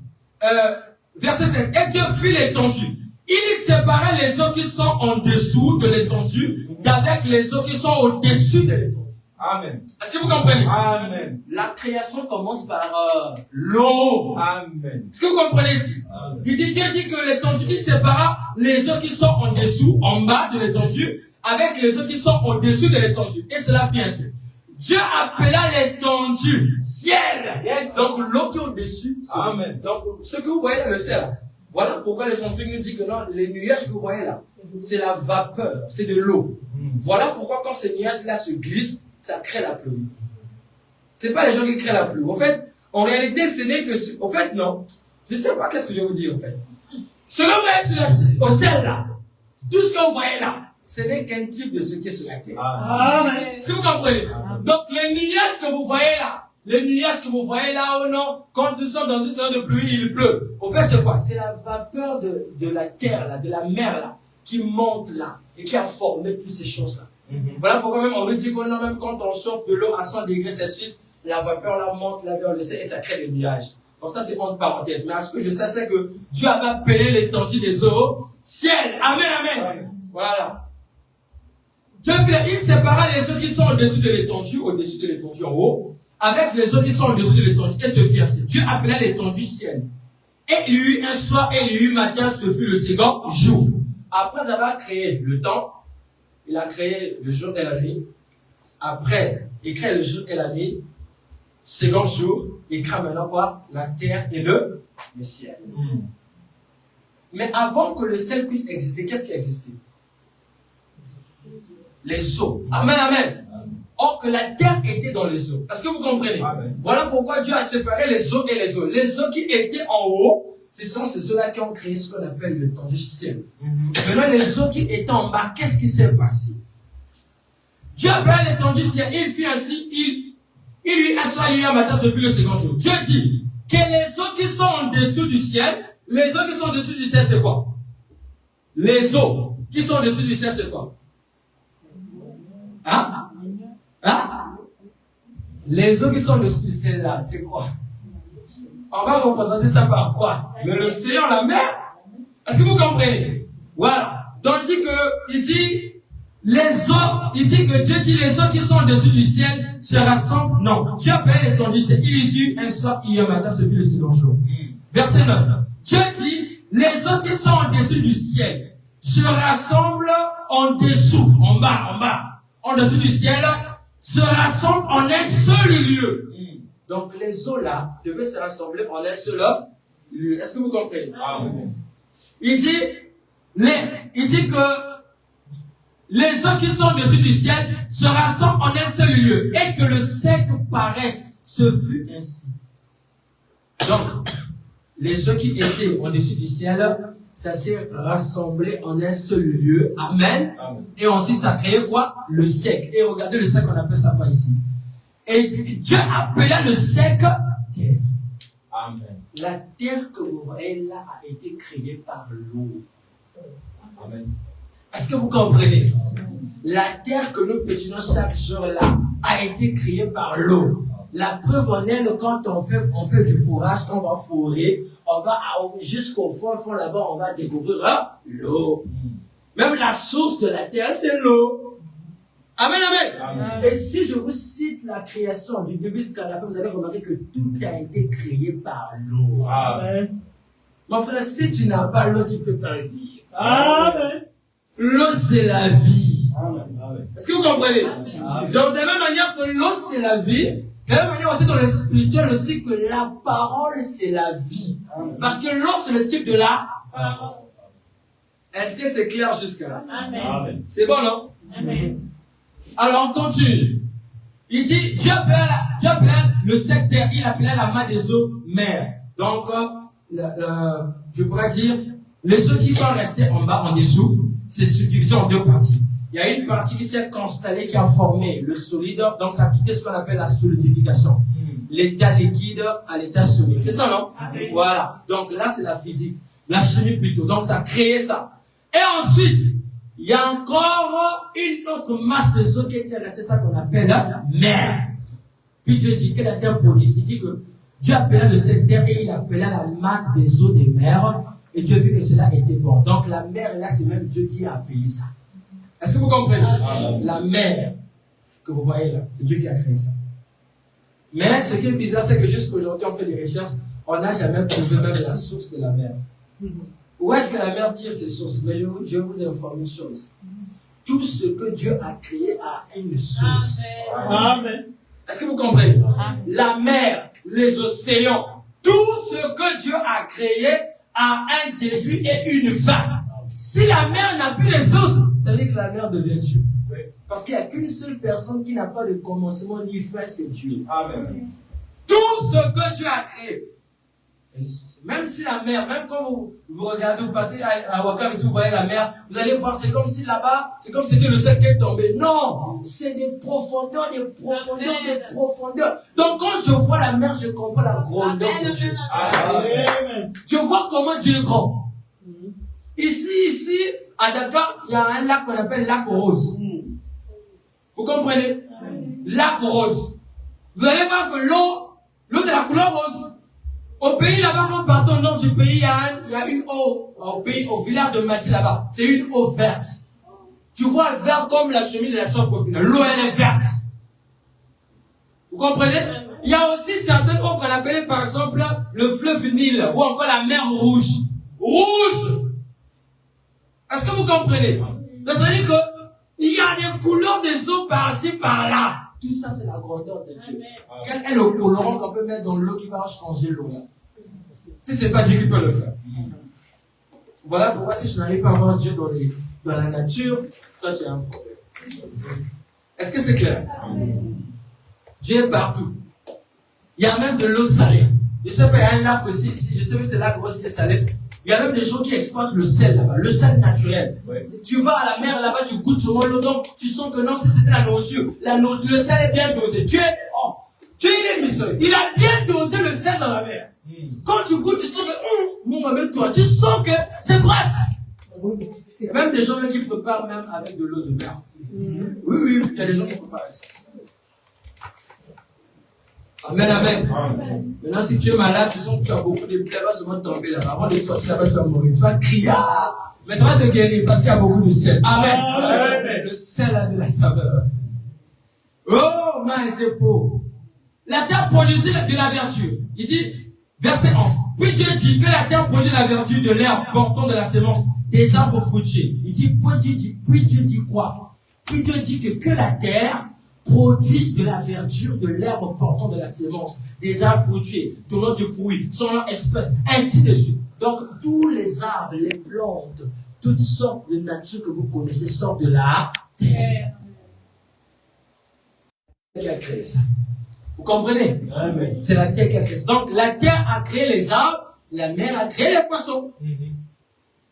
verset 5. Et Dieu fit l'étendue. Il séparait les eaux qui sont en dessous de l'étendue d'avec les eaux qui sont au-dessus de l'étendue. Amen. Est-ce que vous comprenez? Amen. La création commence par l'eau. Amen. Est-ce que vous comprenez ici? Amen. Dieu dit que l'étendue, il sépara les eaux qui sont en dessous, en bas de l'étendue, avec les eaux qui sont au-dessus de l'étendue. Et cela vient ainsi. Dieu appela l'étendue ciel. Yes. Donc l'eau qui est au-dessus. Amen. Donc ce que vous voyez là, le ciel. Voilà pourquoi les scientifiques nous disent que non, les nuages que vous voyez là, c'est la vapeur, c'est de l'eau. Voilà pourquoi quand ces nuages-là se glissent, ça crée la pluie. C'est pas les gens qui créent la pluie. En fait, en réalité, ce n'est que... En fait, non. Je sais pas qu'est-ce que je vais vous dire, en fait. Ce que vous voyez au ciel, là, tout ce que vous voyez là, ce n'est qu'un type de ce qui est sur la terre. Amen. Est-ce que vous comprenez? Donc, les nuages que vous voyez là, oh non, quand nous sommes dans une saison de pluie, il pleut. Au fait, c'est quoi? C'est la vapeur de la terre, là, de la mer, là, qui monte là, et qui a formé toutes ces choses-là. Voilà pourquoi même on nous dit qu'on a même quand on chauffe de l'eau à 100 degrés Celsius, la vapeur là monte, la vers le ciel et ça crée des nuages. Donc ça c'est entre parenthèses. Mais à ce que je sais c'est que Dieu avait appelé l'étendue des eaux ciel. Amen, amen. Voilà. Dieu il sépara les eaux qui sont au-dessus de l'étendue en haut, avec les eaux qui sont au-dessus de l'étendue. Et ce fut ainsi. Dieu appela l'étendue ciel. Et il y eut un soir et il y eut matin, ce fut le second jour. Après avoir créé le temps, il a créé le jour et la nuit. Après, il crée le jour et la nuit. Second jour, il crée maintenant quoi? La terre et le ciel. Mais avant que le ciel puisse exister, qu'est-ce qui a existé? Les eaux. Amen, amen. Or que la terre était dans les eaux. Est-ce que vous comprenez? Amen. Voilà pourquoi Dieu a séparé les eaux et les eaux. Les eaux qui étaient en haut, ce sont ces eaux-là qui ont créé ce qu'on appelle le temps du ciel. Maintenant, les eaux qui étaient en bas, qu'est-ce qui s'est passé? Dieu appela l'étendue du ciel. Il fit ainsi, il lui assoit un matin, ce fut le second jour. Dieu dit que les eaux qui sont en dessous du ciel, les eaux qui sont en dessous du ciel, c'est quoi? Les eaux qui sont en dessous du ciel, c'est quoi? Hein? Les eaux qui sont en dessous du ciel là, c'est quoi? On va représenter ça par quoi? L'océan, la mer? Est-ce que vous comprenez? Voilà. Donc il dit que Dieu dit les eaux qui sont au-dessus du ciel se rassemblent. Non. Dieu appelle l'étendue du ciel. Il y eut un soir, hier matin, ce fut le second jour. Verset 9. Dieu dit, les eaux qui sont au-dessus du ciel se rassemblent en dessous, en bas, en dessous du ciel, se rassemblent en un seul lieu. Donc les eaux là devaient se rassembler en un seul lieu. Est-ce que vous comprenez? Amen. Il dit que les eaux qui sont au-dessus du ciel se rassemblent en un seul lieu et que le sec paraisse. Ce fut ainsi. Donc, les eaux qui étaient au-dessus du ciel, ça s'est rassemblé en un seul lieu. Amen. Amen. Et ensuite, ça a créé quoi? Le sec. Et regardez le sec, on appelle ça quoi ici? Et Dieu appela le sec terre. Amen. La terre que vous voyez là a été créée par l'eau. Amen. Est-ce que vous comprenez? La terre que nous pétinons chaque jour là a été créée par l'eau. La preuve en est quand on fait du fourrage, quand on va fourrer, on va jusqu'au fond là-bas, on va découvrir l'eau. Même la source de la terre, c'est l'eau. Amen, amen. Amen. Et si je vous cite la création du début jusqu'à la fin, vous allez remarquer que tout a été créé par l'eau. Amen. Mon frère, si tu n'as pas l'eau, tu ne peux pas le dire. Amen. L'eau, c'est la vie. Amen. Est-ce que vous comprenez? Amen. Donc, de la même manière que l'eau, c'est la vie, de la même manière aussi dans le spirituel aussi que la parole, c'est la vie. Amen. Parce que l'eau, c'est le type de la parole. Est-ce que c'est clair jusqu'à là? Amen. C'est bon, non? Amen. Alors, on continue. Il dit, Dieu appelait le sec terre, il appelait la main des eaux mer. Donc, je pourrais dire, les eaux qui sont restées en bas, en dessous, c'est subdivisé en deux parties. Il y a une partie qui s'est constellée, qui a formé le solide, donc ça a quitté ce qu'on appelle la solidification. L'état liquide à l'état solide. C'est ça, non? Voilà. Donc là, c'est la physique. La chimie plutôt. Donc ça a créé ça. Et ensuite, il y a encore une autre masse de eau qui était restée, ça qu'on appelle la mer. Puis Dieu dit que la terre produit. Il dit que Dieu appela le secteur et il appela la marque des eaux des mers. Et Dieu vit que cela était bon. Donc la mer, là, c'est même Dieu qui a appelé ça. Est-ce que vous comprenez? La mer que vous voyez là, c'est Dieu qui a créé ça. Mais ce qui est bizarre, c'est que jusqu'à aujourd'hui, on fait des recherches, on n'a jamais trouvé même la source de la mer. Où est-ce que la mer tire ses sources? Mais je vais vous informer une chose. Tout ce que Dieu a créé a une source. Amen. Est-ce que vous comprenez? La mer, les océans, tout ce que Dieu a créé a un début et une fin. Si la mer n'a plus de source, ça veut dire que la mer devient Dieu. Parce qu'il n'y a qu'une seule personne qui n'a pas de commencement ni fin, c'est Dieu. Amen. Tout ce que Dieu a créé. Même si la mer, même quand vous regardez, vous partez à Wakam, si vous voyez la mer, vous allez voir, c'est comme si là-bas, c'est comme si c'était le ciel qui est tombé. Non, c'est des profondeurs, des profondeurs, des profondeurs. Donc quand je vois la mer, je comprends la grandeur de Dieu. Amen. Je vois comment Dieu est grand. Ici, à Dakar, il y a un lac qu'on appelle lac rose. Vous comprenez? Lac rose. Vous allez voir que l'eau de la couleur rose. Au pays là-bas, quand on part au nord du pays, il y a une eau, au village de Mati là-bas. C'est une eau verte. Tu vois vert comme la chemise de la chambre au final. L'eau, elle est verte. Vous comprenez? Il y a aussi certaines eaux qu'on appelle par exemple le fleuve Nil ou encore la mer rouge. Rouge! Est-ce que vous comprenez? Ça veut dire qu'il y a des couleurs des eaux par-ci, par-là. Tout ça, c'est la grandeur de Dieu. Quel est le colorant qu'on peut mettre dans l'eau qui va changer l'eau? Si ce n'est pas Dieu qui peut le faire. Voilà pourquoi si je n'arrive pas à voir Dieu dans la nature, toi tu as un problème. Est-ce que c'est clair? Dieu est partout. Il y a même de l'eau salée. Je sais pas, il y a un lac aussi, je sais que c'est là où c'est salé. Il y a même des gens qui exploitent le sel là-bas, le sel naturel. Oui. Tu vas à la mer là-bas, tu goûtes sur l'eau, donc tu sens que non, si c'était la nourriture, le sel est bien dosé. Dieu il est misérable. Il a bien dosé le sel dans la mer. Quand tu goûtes, tu sens que, même toi, tu sens que c'est droite. Il y a même des gens qui préparent même avec de l'eau de mer. Oui, il y a des gens qui préparent avec ça. Amen, amen. Maintenant, si tu es malade, tu sens que tu as beaucoup de plaies, va seulement tomber là. Avant de sortir là-bas, tu vas mourir. Tu vas crier, mais ça va te guérir parce qu'il y a beaucoup de sel. Amen. Amen. Le sel a de la saveur. Oh, mais c'est beau. La terre produisit de la vertu. Il dit, verset 11. Puis Dieu dit que la terre produit la vertu de l'herbe portant de la sémence, des arbres fruitiers. Il dit, puis Dieu dit quoi? Puis Dieu dit que la terre produisent de la verdure de l'herbe portant de la sémence, des arbres fruitiers, donnant du fruit, son leur espèce, ainsi de suite. Donc, tous les arbres, les plantes, toutes sortes de nature que vous connaissez sortent de la terre. C'est la terre qui a créé ça. Vous comprenez? C'est la terre qui a créé ça. Donc, la terre a créé les arbres, la mer a créé les poissons.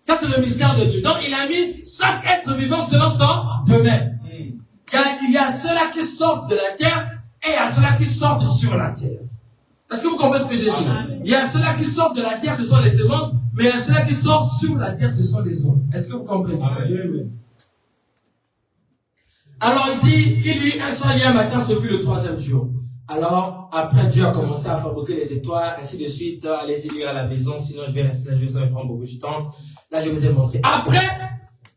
Ça, c'est le mystère de Dieu. Donc, il a mis chaque être vivant selon son domaine. Il y a ceux-là qui sortent de la terre et il y a ceux-là qui sortent sur la terre. Est-ce que vous comprenez ce que j'ai dit? Il y a ceux-là qui sortent de la terre, ce sont les semences, mais il y a ceux-là qui sortent sur la terre, ce sont les hommes. Est-ce que vous comprenez? Alors il dit, il dit, un soir, il y a un matin, ce fut le 3e jour. Alors, après Dieu a commencé à fabriquer les étoiles, ainsi de suite. Allez-y lire à la maison, sinon je vais rester là, ça va prendre beaucoup de temps. Là, je vous ai montré. Après,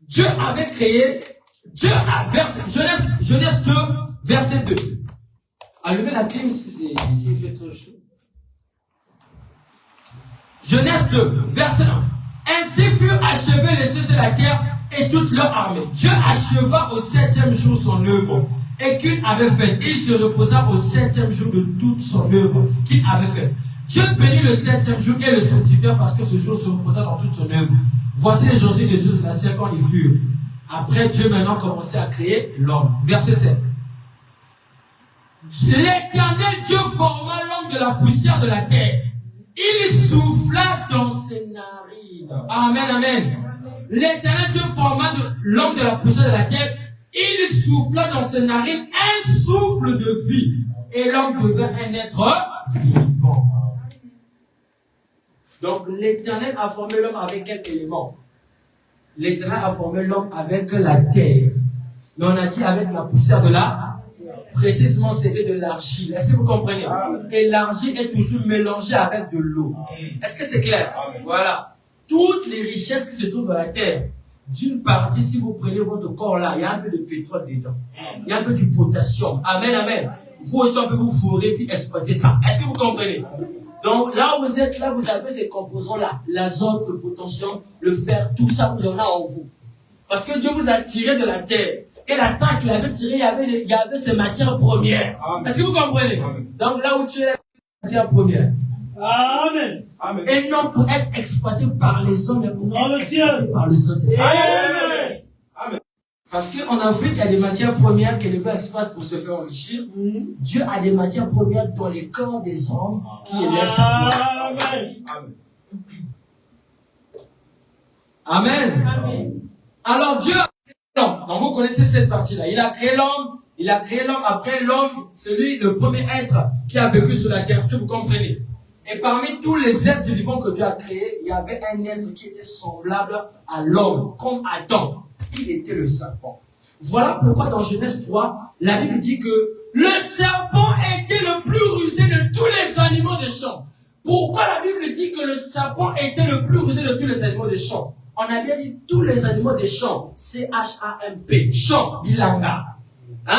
Dieu avait créé, Genèse 2, verset 2. Allumez la clim si il fait trop chaud. Genèse 2, verset 1. Ainsi furent achevés les cieux et la terre et toute leur armée. Dieu acheva au 7e jour son œuvre et qu'il avait faite. Il se reposa au 7e jour de toute son œuvre qu'il avait faite. Dieu bénit le 7e jour et le sanctifia parce que ce jour se reposa dans toute son œuvre. Voici les jours des yeux de la terre quand ils furent. Après, Dieu maintenant commençait à créer l'homme. Verset 7. L'Éternel Dieu forma l'homme de la poussière de la terre. Il souffla dans ses narines. Amen, amen. L'Éternel Dieu forma l'homme de la poussière de la terre. Il souffla dans ses narines un souffle de vie. Et l'homme devint un être vivant. Donc, l'Éternel a formé l'homme avec quel élément? L'Éternel a formé l'homme avec la terre. Mais on a dit avec la poussière de la terre. précisément c'était de l'argile. Est-ce que vous comprenez? Et l'argile est toujours mélangée avec de l'eau. Est-ce que c'est clair? Voilà. Toutes les richesses qui se trouvent dans la terre, d'une partie, si vous prenez votre corps là, il y a un peu de pétrole dedans. Il y a un peu du potassium. Amen, amen. Vous aussi, on peut vous fourrer puis exploiter ça. Est-ce que vous comprenez? Donc là où vous êtes, là, vous avez ces composants-là. L'azote, le potassium, le fer, tout ça, vous en avez en vous. Parce que Dieu vous a tiré de la terre. Et la terre qu'il avait tiré, il y avait ces matières premières. Est-ce que vous comprenez? Donc là où tu es, matières premières. Amen. Et non pour être exploité par les hommes, mais pour Dans être le ciel. par le Saint-Esprit. Amen. Parce qu'en Afrique, il y a des matières premières que les gars exploitent pour se faire enrichir. Dieu a des matières premières dans les corps des hommes qui élèvent sa gloire. Amen. Amen. Alors Dieu a créé l'homme. Donc vous connaissez cette partie-là. Il a créé l'homme. Il a créé l'homme. Après l'homme, c'est lui le premier être qui a vécu sur la terre. Est-ce que vous comprenez? Et parmi tous les êtres vivants que Dieu a créés, il y avait un être qui était semblable à l'homme, comme Adam. Il était le serpent. Voilà pourquoi dans Genèse 3, la Bible dit que le serpent était le plus rusé de tous les animaux des champs. Pourquoi la Bible dit que le serpent était le plus rusé de tous les animaux des champs? On a bien dit tous les animaux des champs. C-H-A-M-P. Champ, bilanga. Hein?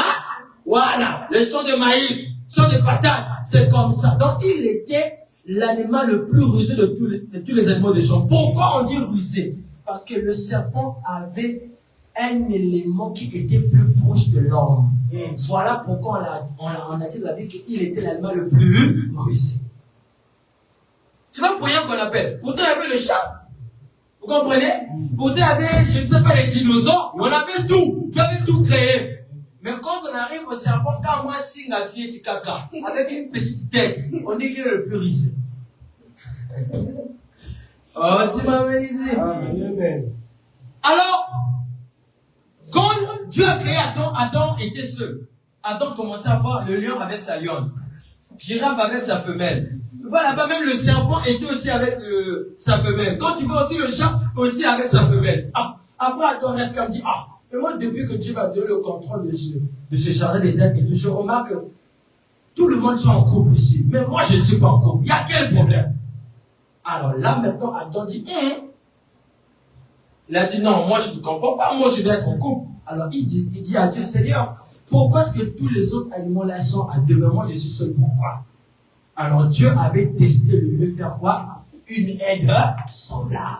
Voilà. Le champ de maïs, champ de patates. C'est comme ça. Donc il était l'animal le plus rusé de tous les animaux des champs. Pourquoi on dit rusé? Parce que le serpent avait un élément qui était plus proche de l'homme. Voilà pourquoi on a dit dans la Bible qu'il était l'animal le plus rusé. C'est pas pour rien qu'on appelle. Pourtant, il y avait le chat. Vous comprenez? Pourtant, il y avait, je ne sais pas, les dinosaures. On avait tout. Tu avais tout créé. Mais quand on arrive au serpent, quand moi signe la fille du caca, avec une petite tête, on dit qu'il est le plus risé. Oh, tu m'as ménisé. Alors, quand Dieu a créé Adam, Adam était seul. Adam commençait à voir le lion avec sa lionne, girafe avec sa femelle. Voilà, pas même le serpent était aussi avec sa femelle. Quand tu vois aussi le chat, aussi avec sa femelle. Ah, après Adam reste comme dit, ah, mais moi depuis que Dieu m'a donné le contrôle de ce jardin d'Éden et tout, je remarque que tout le monde soit en couple ici. Mais moi je ne suis pas en couple. Il y a quel problème? Alors là maintenant Adam dit, il a dit non, moi je ne comprends pas, moi je dois être en couple. Alors il dit à Dieu, Seigneur, pourquoi est-ce que tous les autres animaux là sont à deux, mais moi je suis seul, pourquoi? Alors Dieu avait décidé de lui faire quoi? Une aide semblable.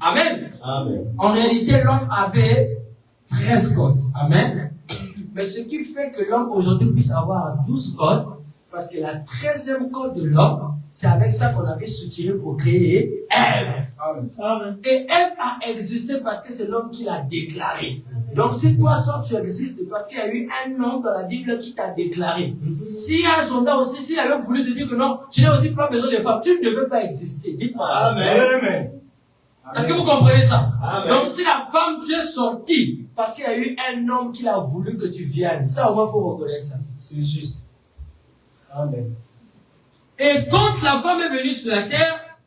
Amen. Amen. En réalité, l'homme avait 13 côtes. Amen. Mais ce qui fait que l'homme aujourd'hui puisse avoir 12 côtes, parce que la 13e côte de l'homme, c'est avec ça qu'on avait soutiré pour créer Ève. Amen. Et Ève a existé parce que c'est l'homme qui l'a déclaré. Donc si toi seul tu existes, parce qu'il y a eu un homme dans la Bible qui t'a déclaré. S'il y a un soldat aussi, s'il avait voulu te dire que non, tu n'as aussi pas besoin de femmes, tu ne devais pas exister. Dites-moi. Amen. Est-ce que vous comprenez ça? Amen. Donc si la femme tu es sortie parce qu'il y a eu un homme qui a voulu que tu viennes, ça au moins il faut reconnaître ça. C'est juste. Amen. Et quand la femme est venue sur la terre,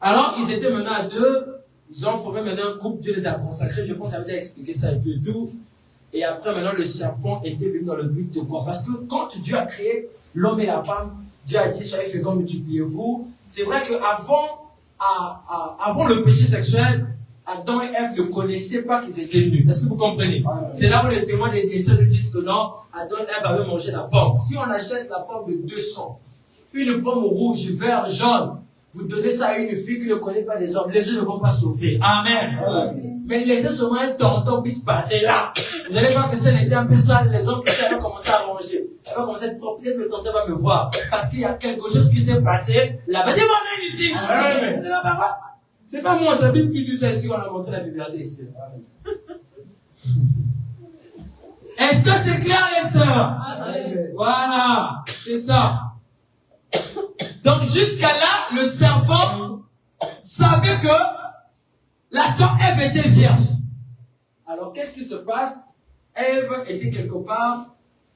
alors ils étaient maintenant à deux, ils ont formé maintenant un couple, Dieu les a consacrés, je pense que ça avait expliqué ça et tout. Et après maintenant le serpent était venu dans le but de quoi? Parce que quand Dieu a créé l'homme et la femme, Dieu a dit soyez féconds, multipliez-vous. C'est vrai qu'avant avant le péché sexuel, Adam et Ève ne connaissaient pas qu'ils étaient nus. Est-ce que vous comprenez? C'est là où les témoins des décès nous disent que non, Adam et Ève avaient mangé la pomme. Si on achète la pomme de 200, une pomme rouge, vert, jaune, vous donnez ça à une fille qui ne connaît pas les hommes, les yeux ne vont pas s'ouvrir. Amen. Mais laissez seulement un tonton puisse passer là. Vous allez voir que si elle était un peu sale, les hommes vont commencer à ranger. Elle va commencer à être propre, le tonton va me voir. Parce qu'il y a quelque chose qui s'est passé là-bas. Dis-moi même ici. Amen. C'est la parole. C'est pas moi, c'est la Bible qui dit ça ici, on a montré la liberté ici. Est-ce que c'est clair, les sœurs? Amen. Voilà, c'est ça. Donc jusqu'à là, le serpent savait que la sœur Ève était vierge. Alors qu'est-ce qui se passe? Ève était quelque part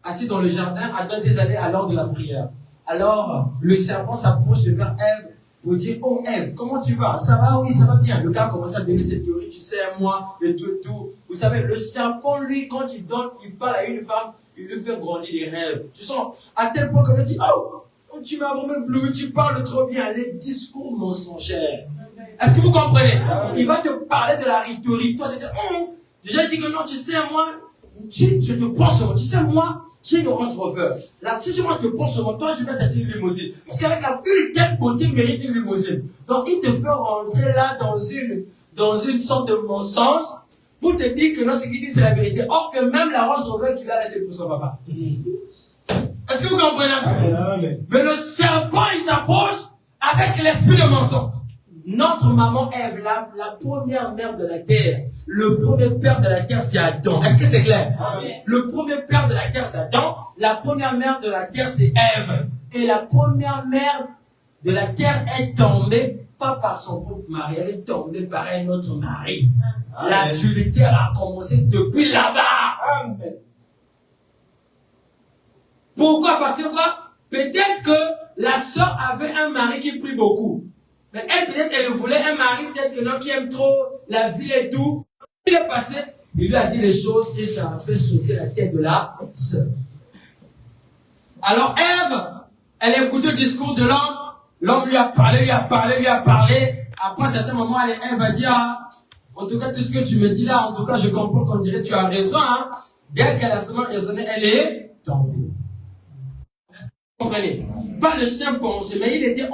assise dans le jardin, Adam était allé à l'heure de la prière. Alors le serpent s'approche vers Ève pour dire, oh Ève, comment tu vas? Ça va? Oui, ça va bien. Le gars commence à donner cette théorie, tu sais, moi, et tout. Vous savez, le serpent, lui, quand il parle à une femme, il lui fait grandir les rêves. Tu sens, à tel point qu'on a dit, oh, tu m'as vraiment ébloui, tu parles trop bien. Les discours mensongers. Est-ce que vous comprenez? Il va te parler de la rhétorique. Toi, tu dis, déjà, il dit que non, tu sais, moi, je te pense sur moi. Tu sais, moi, j'ai une Range Rover. Là, si moi, je te pense sur moi, toi, je vais t'acheter une limousine. Parce qu'avec une telle beauté, mérite une limousine. Donc, il te fait rentrer là dans une sorte de mensonge pour te dire que non, ce qu'il dit, c'est la vérité. Or que même la Range Rover qu'il a là, c'est pour son papa. Est-ce que vous comprenez? Amen. Mais le serpent, il s'approche avec l'esprit de mensonge. Notre maman Ève, la première mère de la terre, le premier père de la terre, c'est Adam. Est-ce que c'est clair? Amen. Le premier père de la terre, c'est Adam. La première mère de la terre, c'est Ève. Et la première mère de la terre est tombée, pas par son propre mari, elle est tombée par un autre mari. L'adultère a commencé depuis là-bas. Amen. Pourquoi? Parce que quoi? Peut-être que la sœur avait un mari qui prie beaucoup. Mais elle, peut-être, elle voulait un mari, peut-être que non, qui aime trop la vie et tout. Il est passé, il lui a dit les choses et ça a fait sauter la tête de la sœur. Alors, Ève, elle a écouté le discours de l'homme. L'homme lui a parlé. Après, à un certain moment, Ève a dit, en tout cas, tout ce que tu me dis là, en tout cas, je comprends qu'on dirait, tu as raison, hein. Dès qu'elle a seulement raisonné, elle est tombée. Vous comprenez? Pas le chimpanzé, mais il était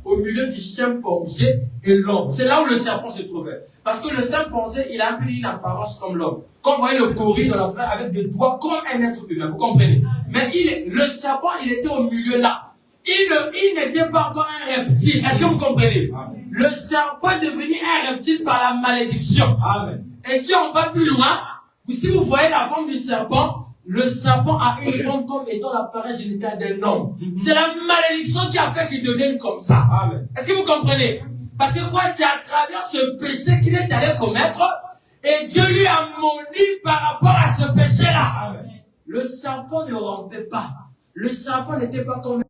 au milieu du chimpanzé et l'homme. C'est là où le serpent se trouvait. Parce que le chimpanzé, il a un peu une apparence comme l'homme. Quand vous voyez le gorille dans la forêt avec des doigts comme un être humain, vous comprenez? Mais le serpent, il était au milieu là. Il n'était pas encore un reptile. Est-ce que vous comprenez? Amen. Le serpent est devenu un reptile par la malédiction. Amen. Et si on va plus loin, si vous voyez la forme du serpent, le serpent a une forme comme étant l'appareil génital d'un homme. C'est la malédiction qui a fait qu'il devienne comme ça. Amen. Est-ce que vous comprenez? Parce que quoi, c'est à travers ce péché qu'il est allé commettre et Dieu lui a maudit par rapport à ce péché-là. Amen. Le serpent ne rampait pas. Le serpent n'était pas comme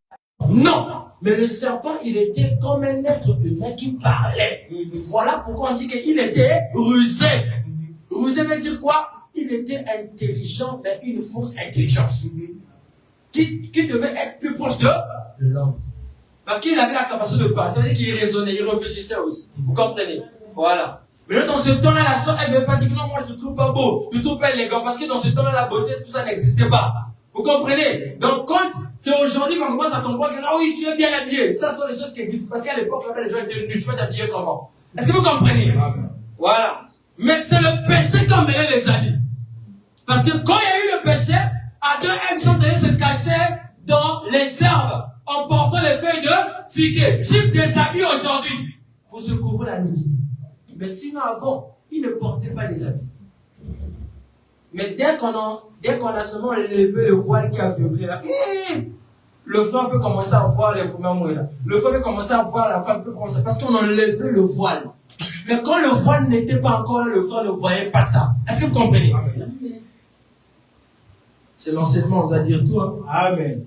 non, mais le serpent, il était comme un être humain qui parlait. Voilà pourquoi on dit qu'il était rusé. Rusé veut dire quoi? Il était intelligent, mais une fausse intelligence. Qui devait être plus proche de l'homme. Parce qu'il avait la capacité de parler. Ça veut dire qu'il raisonnait, il réfléchissait aussi. Vous comprenez? Voilà. Mais là, dans ce temps-là, la soeur, elle ne veut pas dire que non, moi je ne te trouve pas beau, je ne trouve pas élégant. Parce que dans ce temps-là, la beauté, tout ça n'existait pas. Vous comprenez? Donc, quand c'est aujourd'hui qu'on commence à comprendre que non, oui, tu es bien habillé. Ça sont les choses qui existent. Parce qu'à l'époque, là, les gens étaient nus. Tu vas t'habiller comment? Est-ce que vous comprenez? Voilà. Mais c'est le péché qui a mené les habits. Parce que quand il y a eu le péché, Adam et Ève sont allés se cacher dans les herbes en portant les feuilles de figuier. Type des habits aujourd'hui pour se couvrir la nudité. Mais sinon avant, ils ne portaient pas les habits. Mais dès qu'on a seulement levé le voile qui a vibré là, le femme peut commencer à voir les femmes là. Le femme peut commencer à voir la femme peut commencer parce qu'on a levé le voile. Mais quand le voile n'était pas encore là, le frère ne voyait pas ça. Est-ce que vous comprenez? Amen. C'est l'enseignement, on doit dire tout. Hein? Amen.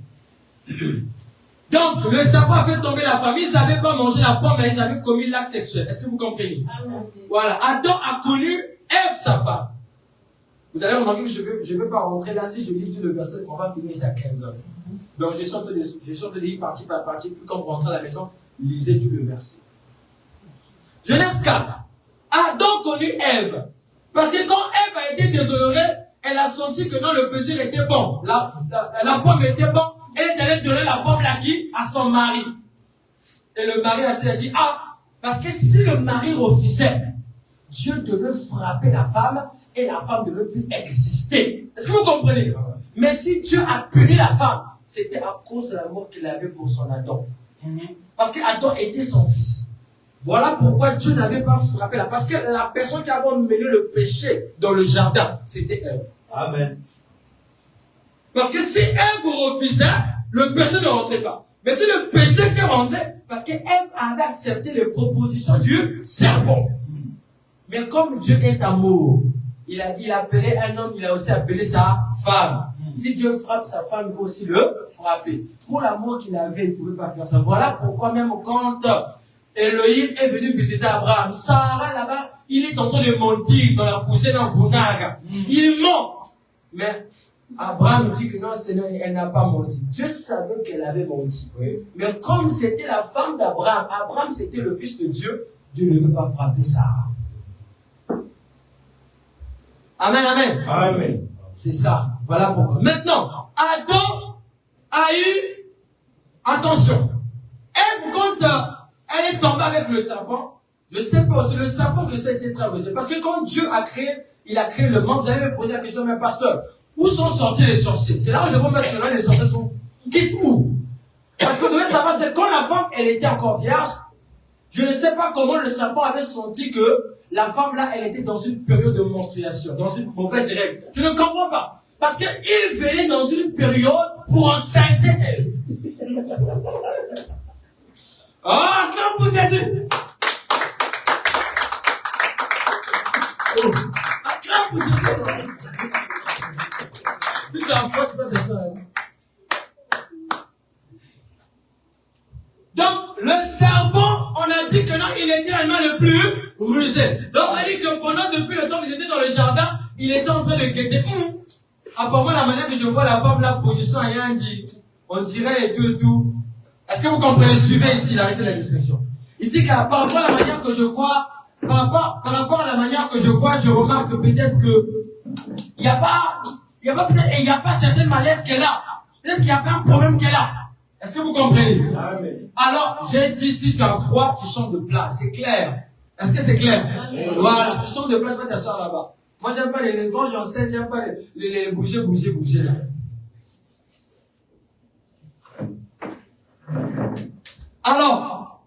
Donc, le serpent a fait tomber la femme. Ils n'avaient pas mangé la pomme, mais ils avaient commis l'acte sexuel. Est-ce que vous comprenez? Amen. Voilà. Adam a connu Ève, sa femme. Vous allez remarquer que je ne veux pas rentrer là. Si je lis tout le verset, on va finir ici à 15 heures. Donc, je sors de lire partie par partie. Puis quand vous rentrez à la maison, lisez tout le verset. Genèse 4. Adam connut Ève. Parce que quand Ève a été déshonorée, elle a senti que non, le plaisir était bon. La pomme était bonne. Elle est allée donner la pomme à qui? À son mari. Et le mari a dit, parce que si le mari refusait, Dieu devait frapper la femme et la femme ne devait plus exister. Est-ce que vous comprenez? Mais si Dieu a puni la femme, c'était à cause de l'amour qu'il avait pour son Adam. Parce qu'Adam était son fils. Voilà pourquoi Dieu n'avait pas frappé là. Parce que la personne qui avait mené le péché dans le jardin, c'était Ève. Amen. Parce que si Ève refusait, le péché ne rentrait pas. Mais c'est le péché qui rentrait, parce qu'Ève avait accepté les propositions du serpent. Mais comme Dieu est amour, il a dit, il a appelé un homme, il a aussi appelé sa femme. Si Dieu frappe sa femme, il faut aussi le frapper. Pour l'amour qu'il avait, il ne pouvait pas faire ça. Voilà pourquoi même quand Elohim est venu visiter Abraham, Sarah là-bas, il est en train de mentir dans la cousine en Vounaga. Il ment. Mais Abraham dit que non, Seigneur, elle n'a pas menti. Dieu savait qu'elle avait menti. Oui. Mais comme c'était la femme d'Abraham, Abraham c'était le fils de Dieu, Dieu ne veut pas frapper Sarah. Amen, amen. Amen. C'est ça. Voilà pourquoi. Maintenant, Adam a eu, attention, Ève, quand elle est tombée avec le serpent, je sais pas, c'est le serpent que ça a été traversé. Parce que quand Dieu a créé, il a créé le monde. Vous avez posé la question, mais pasteur, où sont sortis les sorciers? C'est là où je vais mettre maintenant les sorciers sont. Dites où? Parce que vous devez savoir, c'est quand la femme, elle était encore vierge, je ne sais pas comment le serpent avait senti que la femme là, elle était dans une période de menstruation, dans une mauvaise règle. Je ne comprends pas. Parce qu'il venait dans une période pour enceinte elle. Ah, acclame pour Jésus! Oh, acclame pour Jésus! Si tu as foi, tu vas descendre. Donc, le serpent, on a dit que non, il était l'animal le plus rusé. Donc, on a dit que pendant, depuis le temps qu'ils étaient dans le jardin, il était en train de guetter. Apparemment, la manière que je vois la femme, la position, rien dit. On dirait et tout. Est-ce que vous comprenez? Suivez ici, arrêtez la distinction. Il dit qu'à par rapport à la manière que je vois, par rapport à la manière que je vois, je remarque peut-être que il n'y a pas certaines malaises qu'elle a. Peut-être qu'il y a pas un problème qu'elle a. Est-ce que vous comprenez? Amen. Alors, j'ai dit, si tu as froid, tu changes de place. C'est clair. Est-ce que c'est clair? Amen. Voilà, tu changes de place, va t'asseoir là-bas. Moi, j'aime pas les quand j'enseigne, j'aime pas les bouger là. Alors,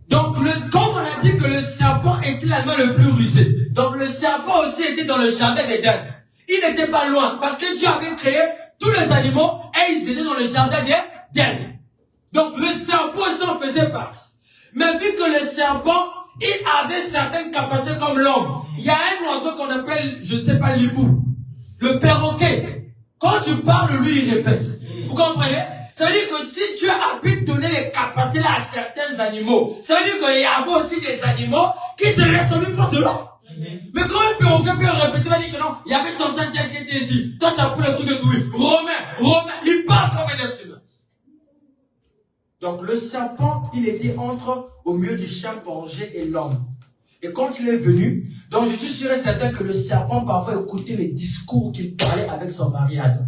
donc, comme on a dit que le serpent était l'animal le plus rusé, donc le serpent aussi était dans le jardin d'Éden. Il n'était pas loin, parce que Dieu avait créé tous les animaux et ils étaient dans le jardin d'Éden. Donc, le serpent aussi en faisait partie. Mais vu que le serpent, il avait certaines capacités comme l'homme. Il y a un oiseau qu'on appelle, je ne sais pas, l'hibou. Le perroquet. Quand tu parles, lui, il répète. Vous comprenez? Ça veut dire que si Dieu a pu donner les capacités à certains animaux, ça veut dire qu'il y avait aussi des animaux qui se ressemblaient proches de l'homme. Mais quand un perroquet peut répéter, il va dire que non, il y avait ton temps qui était ici. Toi, tu as pris le truc de tout. Romain, il parle comme un être humain. Donc le serpent, il était au milieu du chimpanzé et l'homme. Et quand il est venu, donc je suis sûr et certain que le serpent parfois écoutait les discours qu'il parlait avec son mari Adam.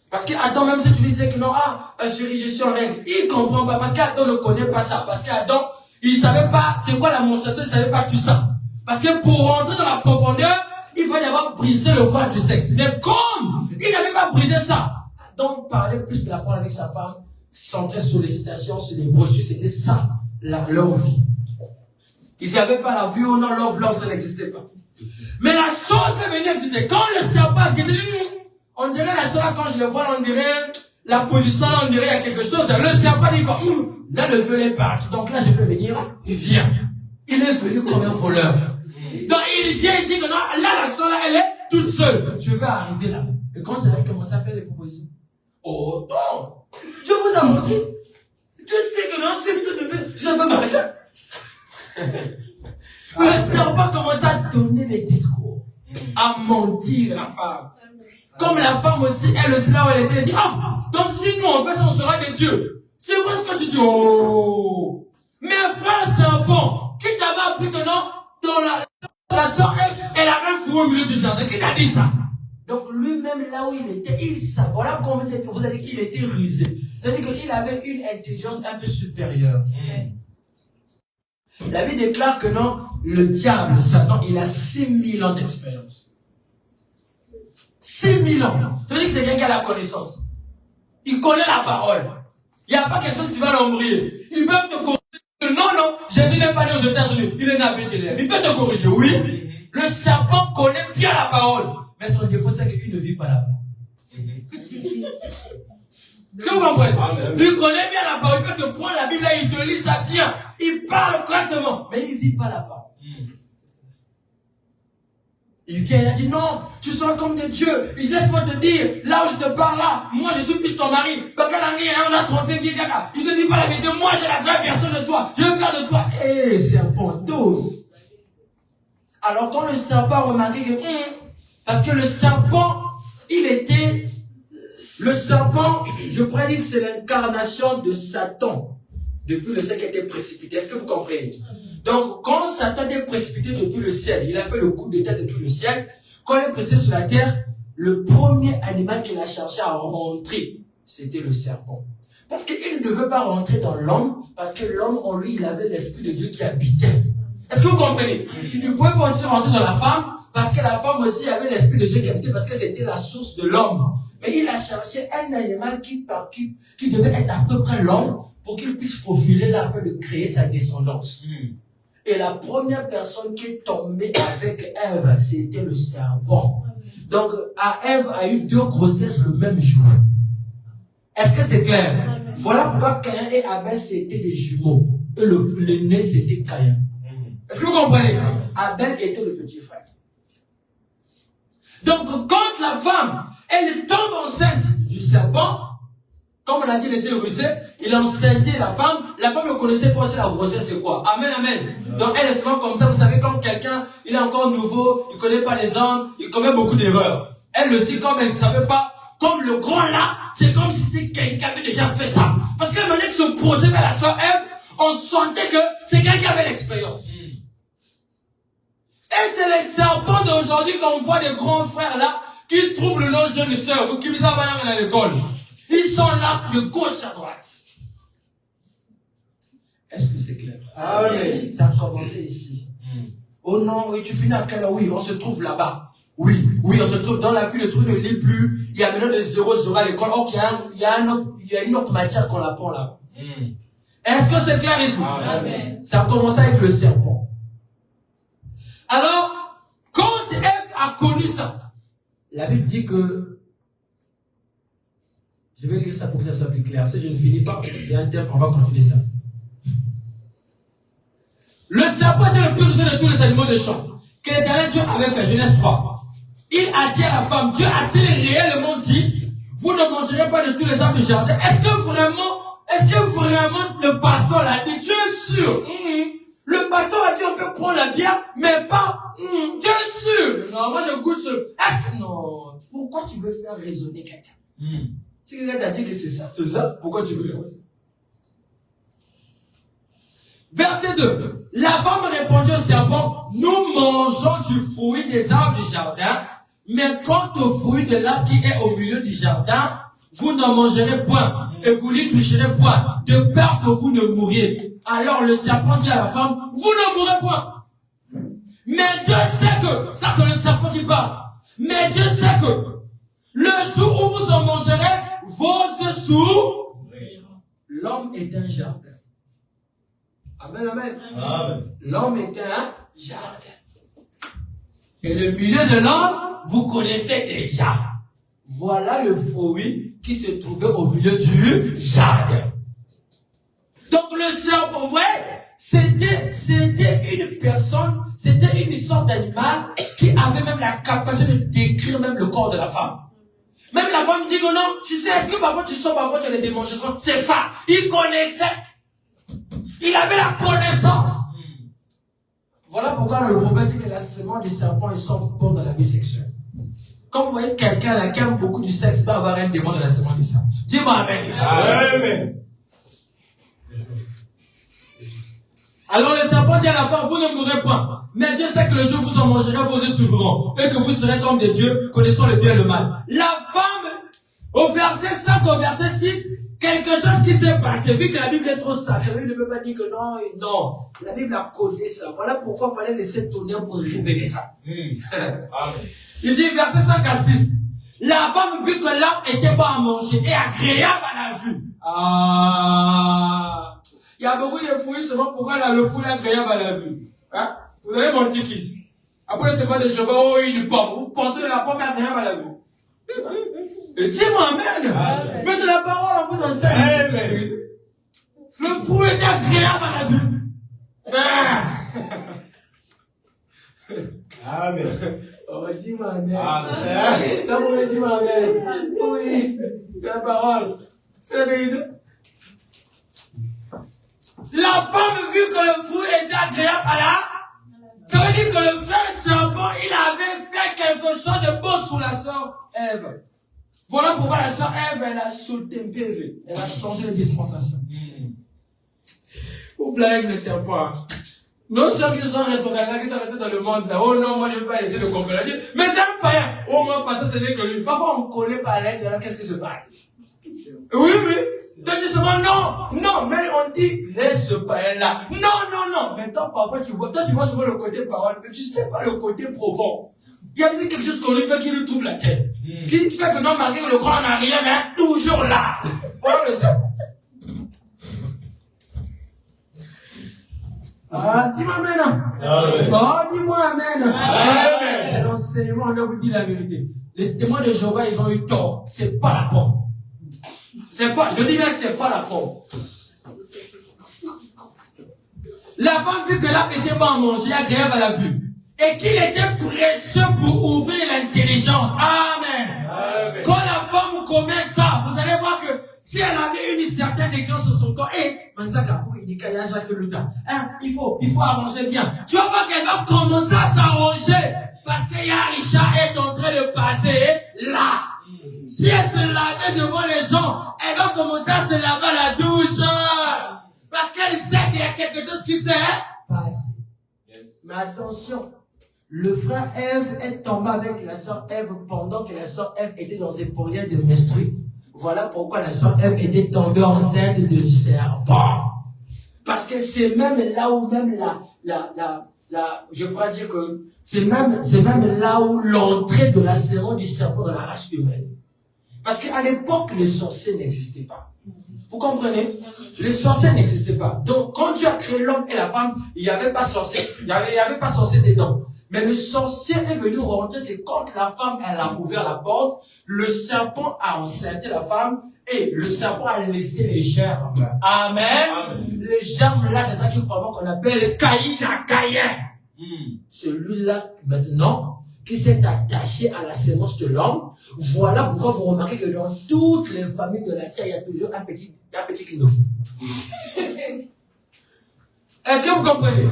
Parce qu'Adam, même si tu disais que non, chérie, je suis en règle, il ne comprend pas. Parce qu'Adam ne connaît pas ça. Parce qu'Adam, il ne savait pas c'est quoi la menstruation, il ne savait pas tout ça. Parce que pour rentrer dans la profondeur, il fallait avoir brisé le voile du sexe. Mais comme il n'avait pas brisé ça, Adam parlait plus de la parole avec sa femme, centrait sur les citations, sur les brochures, c'était ça, leur vie. Ils n'avaient pas la vue ou non, leur ça n'existait pas. Mais la chose est venue exister. Quand le serpent, on dirait la chose là, quand je le vois, on dirait la position là, on dirait il y a quelque chose. Le serpent dit quoi? Là, le viol est parti. Donc là, je peux venir. Il vient. Il est venu comme un voleur. Donc il vient, il dit que non, là, la chose là, elle est toute seule. Je vais arriver là. Et quand ça va commencer à faire des propositions. Oh non! Dieu vous a menti. Dieu sait que non, c'est tout. Je ne peux pas marcher. Le serpent commence à donner des discours, à mentir la femme. Comme la femme aussi, elle aussi, là où elle était, elle dit, donc si nous on fait ça, on sera des dieux. C'est vrai ce que tu dis. Oh! Mais frère serpent, qui t'avait appris que non, dans la soeur, elle a même fouillé au milieu du jardin. Qui t'a dit ça? Donc lui-même, là où il était, il savait. Voilà comment vous avez dit qu'il était rusé. C'est-à-dire qu'il avait une intelligence un peu supérieure. La Bible déclare que non, le diable, Satan, il a 6000 ans d'expérience. 6000 ans. Ça veut dire que c'est quelqu'un qui a la connaissance. Il connaît la parole. Il n'y a pas quelque chose qui va l'embrouiller. Il peut te corriger. Non, Jésus n'est pas né aux États-Unis. Il est né à Bethléem. Il peut te corriger, oui. Le serpent connaît bien la parole. Mais son défaut, c'est qu'il ne vit pas la parole. Que vous comprenez? Il connaît bien la parole. Il peut te prendre la Bible et il te lit ça bien. Il parle correctement. Mais il ne vit pas la parole. Il vient, il a dit non, tu seras comme des dieux. Il laisse-moi te dire, là où je te parle là, moi je suis plus ton mari. On a trompé, il te dit pas la vérité. Moi j'ai la vraie version de toi. Je veux faire de toi. Serpent, dose. Alors quand le serpent a remarqué que, parce que le serpent, le serpent, je pourrais dire que c'est l'incarnation de Satan depuis le ciel qui a été précipité. Est-ce que vous comprenez? Donc, quand Satan est précipité depuis le ciel, il a fait le coup d'état depuis le ciel, quand il est précipité sur la terre, le premier animal qu'il a cherché à rentrer, c'était le serpent. Parce qu'il ne veut pas rentrer dans l'homme, parce que l'homme, en lui, il avait l'Esprit de Dieu qui habitait. Est-ce que vous comprenez? Il ne pouvait pas aussi rentrer dans la femme, parce que la femme aussi avait l'Esprit de Dieu qui habitait, parce que c'était la source de l'homme. Mais il a cherché un animal qui devait être à peu près l'homme, pour qu'il puisse faufiler là afin de créer sa descendance. Et la première personne qui est tombée avec Ève, c'était le serpent. Donc, Ève a eu 2 grossesses le même jour. Est-ce que c'est clair? Voilà pourquoi Caïn et Abel, c'était des jumeaux. Et l'aîné, c'était Caïn. Est-ce que vous comprenez? Abel était le petit frère. Donc, quand la femme, elle tombe enceinte du serpent, comme on a dit, il était rusé, il enceintait la femme ne connaissait pas aussi la grossesse, c'est quoi? Amen, amen. Donc elle est souvent comme ça, vous savez, comme quelqu'un, il est encore nouveau, il ne connaît pas les hommes, il commet beaucoup d'erreurs. Elle aussi, comme elle ne savait pas, comme le grand là, c'est comme si c'était quelqu'un qui avait déjà fait ça. Parce qu'elle venait de se poser vers la soeur Ève, on sentait que c'est quelqu'un qui avait l'expérience. Et c'est les serpents d'aujourd'hui qu'on voit des grands frères là, qui troublent nos jeunes sœurs, ou qui nous amènent à l'école. Ils sont là de gauche à droite. Est-ce que c'est clair? Amen. Ça a commencé ici. Oh non, oui, tu finis à quelle heure? Oui, on se trouve là-bas. Oui, on se trouve dans la vie, le truc ne lit plus. Il y a maintenant des 0 à l'école. Ok, il y a une autre matière qu'on apprend là-bas. Est-ce que c'est clair ici? Amen. Ça a commencé avec le serpent. Alors, quand Ève a connu ça, la Bible dit que, je vais lire ça pour que ça soit plus clair. Si je ne finis pas, c'est un thème, on va continuer ça. Le serpent était le plus rusé de tous les animaux des champs que l'Éternel Dieu avait fait, Genèse 3. Il a dit à la femme, Dieu a-t-il réellement dit, vous ne mangerez pas de tous les arbres du jardin? Est-ce que vraiment le pasteur l'a dit? Dieu est sûr. Le pasteur a dit, on peut prendre la bière, mais pas, Dieu est sûr. Non, moi je goûte sur. Est-ce que, non, pourquoi tu veux faire raisonner quelqu'un? Si quelqu'un t'a dit que c'est ça, pourquoi tu veux le raisonner? Verset 2. La femme répondit au serpent, nous mangeons du fruit des arbres du jardin, mais quant au fruit de l'arbre qui est au milieu du jardin, vous n'en mangerez point, et vous n'y toucherez point, de peur que vous ne mouriez. Alors le serpent dit à la femme, vous ne mourrez point. Mais Dieu sait que, ça c'est le serpent qui parle, mais Dieu sait que, le jour où vous en mangerez, vos œufs s'ouvriront. L'homme est un jardin. Amen, amen. Amen. L'homme est un jardin. Et le milieu de l'homme, vous connaissez déjà. Voilà le fruit qui se trouvait au milieu du jardin. Donc le serpent, vous voyez, c'était une personne, c'était une sorte d'animal qui avait même la capacité de décrire même le corps de la femme. Même la femme dit que non, tu sais, est-ce que parfois tu sors, parfois tu as des démangeaisons? C'est ça. Il connaissait. Il avait la connaissance. Voilà pourquoi le prophète dit que la semence du serpent, ils sont bons dans la vie sexuelle. Quand vous voyez quelqu'un là qui aime beaucoup du sexe, peut avoir un démon de la semence du serpent. Dis-moi amen. Amen. Alors le serpent dit à la femme, vous ne mourrez point. Mais Dieu sait que le jour où vous en mangerez, vos yeux s'ouvriront. Et que vous serez comme des dieux, connaissant le bien et le mal. La femme, au verset 5, au verset 6, quelque chose qui s'est passé. Vu que la Bible est trop sacrée, la Bible ne peut pas dire que non, non. La Bible a connu ça. Voilà pourquoi il fallait laisser tourner pour révéler ça. Il dit, verset 5 à 6. La femme, vu que l'arbre était bon à manger et agréable à la vue. Il y a beaucoup de fruits, seulement pourquoi le fruit est agréable à la vue. Hein? Vous avez mon petit kiss. Après, le demande de cheval, oh, une pomme. Vous pensez que la pomme est agréable à la vue. Et dis-moi amen. Amen. Mais c'est la parole, on vous enseigne. Amen. Le fruit est agréable à la vue. Amen. Oh, dis-moi amen. Amen. Ça vous dit dis-moi amen. Oui, c'est la parole. C'est la vérité. La femme, vu que le fruit était agréable à la... Ça veut dire que le frère serpent, il avait fait quelque chose de beau sur la sœur Ève. Voilà pourquoi la sœur Ève, elle a sauté un peu. Elle a changé de dispensation. Vous blaguez le serpent. Nos soeurs qui sont rétrogradées, qui sont restées dans le monde là. Oh non, moi je ne vais pas laisser le comprendre. Mais c'est un païen. Oh mon pasteur, ce n'est que lui. Parfois on connaît par l'intérieur qu'est-ce qui se passe. Oui. Donc justement, non, mais on dit, laisse ce païen-là. Non. Mais toi, parfois, tu vois souvent le côté parole, mais tu sais pas le côté profond. Il y a quelque chose qu'on lui fait qui lui trouble la tête. Qui fait que non, malgré que le grand n'a rien, mais toujours là. Voilà le sait. Ah, dis-moi amen. Oh, dis-moi amen. C'est l'enseignement, on doit vous dire la vérité. Les témoins de Jéhovah, ils ont eu tort. C'est pas la pomme. Je dis bien, c'est pas la pomme. La femme, vu que l'arbre était bon à manger, agréable à la vue, et qu'il était précieux pour ouvrir l'intelligence. Amen. Quand la femme commet ça, vous allez voir que si elle avait une certaine aiguillance sur son corps, il faut arranger bien. Tu vas voir qu'elle va commencer à s'arranger. Parce que Yarisha est en train de passer là. Si elle se lavait devant les gens, elle va commencer à se laver à la douche. Parce qu'elle sait qu'il y a quelque chose qui s'est passé. Mais attention, le frère Ève est tombé avec la sœur Ève pendant que la sœur Ève était dans ses périodes de menstrues. Voilà pourquoi la sœur Ève était tombée enceinte du serpent. Parce que c'est même là où même je pourrais dire que c'est même là où l'entrée de la sémence du serpent dans la race humaine. Parce qu'à l'époque, les sorciers n'existaient pas. Vous comprenez? Les sorciers n'existaient pas. Donc, quand Dieu a créé l'homme et la femme, il n'y avait pas sorcier. Il n'y avait pas sorcier dedans. Mais le sorcier est venu rentrer, c'est quand la femme, elle a ouvert la porte, le serpent a enceinté la femme, et le serpent a laissé les germes. Amen. Les germes là, c'est ça qu'on appelle Caïn à Caïn. Celui-là, maintenant, qui s'est attaché à la sémence de l'homme. Voilà pourquoi vous remarquez que dans toutes les familles de la terre, il y a toujours un petit Kinoki. Est-ce que vous comprenez?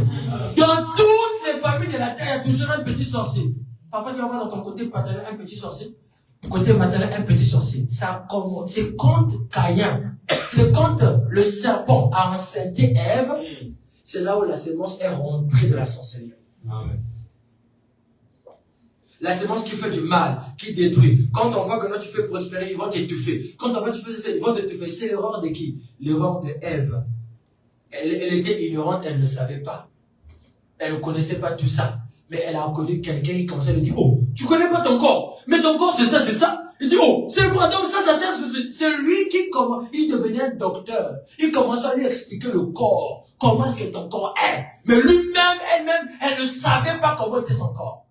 Dans toutes les familles de la terre, il y a toujours un petit sorcier. Parfois, tu vas voir dans ton côté paternel un petit sorcier. Côté maternel, un petit sorcier. C'est quand Caïn, c'est quand le serpent a enceinté Ève, c'est là où la sémence est rentrée de la sorcellerie. Amen. La sémence qui fait du mal, qui détruit. Quand on voit que quand tu fais prospérer, ils vont t'étouffer. Quand on voit que tu fais ça, ils vont t'étouffer. C'est l'erreur de qui? L'erreur de Ève. Elle était ignorante, elle ne savait pas. Elle ne connaissait pas tout ça. Mais elle a reconnu quelqu'un qui commençait à lui dire, oh, tu connais pas ton corps. Mais ton corps, c'est ça, c'est ça. Il dit, oh, c'est vrai, donc ça sert, c'est lui qui commence, il devenait un docteur. Il commence à lui expliquer le corps. Comment est-ce que ton corps est. Mais lui-même, elle-même, elle ne savait pas comment était son corps.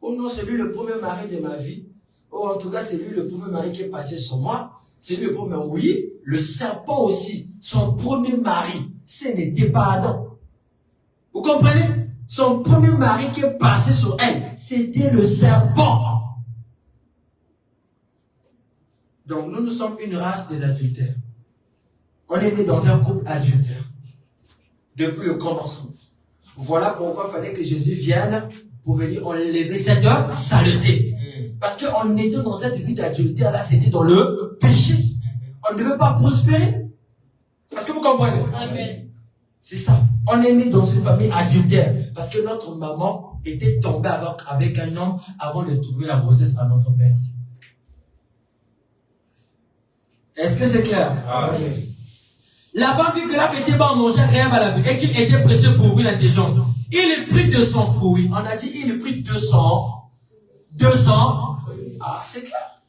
Oh non, c'est lui le premier mari de ma vie. Oh, en tout cas, c'est lui le premier mari qui est passé sur moi. C'est lui le premier. Oui, le serpent aussi. Son premier mari, ce n'était pas Adam. Vous comprenez? Son premier mari qui est passé sur elle, c'était le serpent. Donc, nous sommes une race des adultères. On est né dans un couple adultère. Depuis le commencement. Voilà pourquoi il fallait que Jésus vienne pour venir enlever cette saleté. Parce qu'on était dans cette vie d'adultère, là, c'était dans le péché. On ne devait pas prospérer. Est-ce que vous comprenez? Amen. C'est ça. On est né dans une famille adultère. Parce que notre maman était tombée avec un homme avant de trouver la grossesse à notre père. Est-ce que c'est clair? Amen. La femme vit que l'arbre était bon à manger, agréable à la vue, et qu'il était précieux pour ouvrir l'intelligence. Il est pris de son fruit. On a dit, il est pris 200. Ah, c'est clair.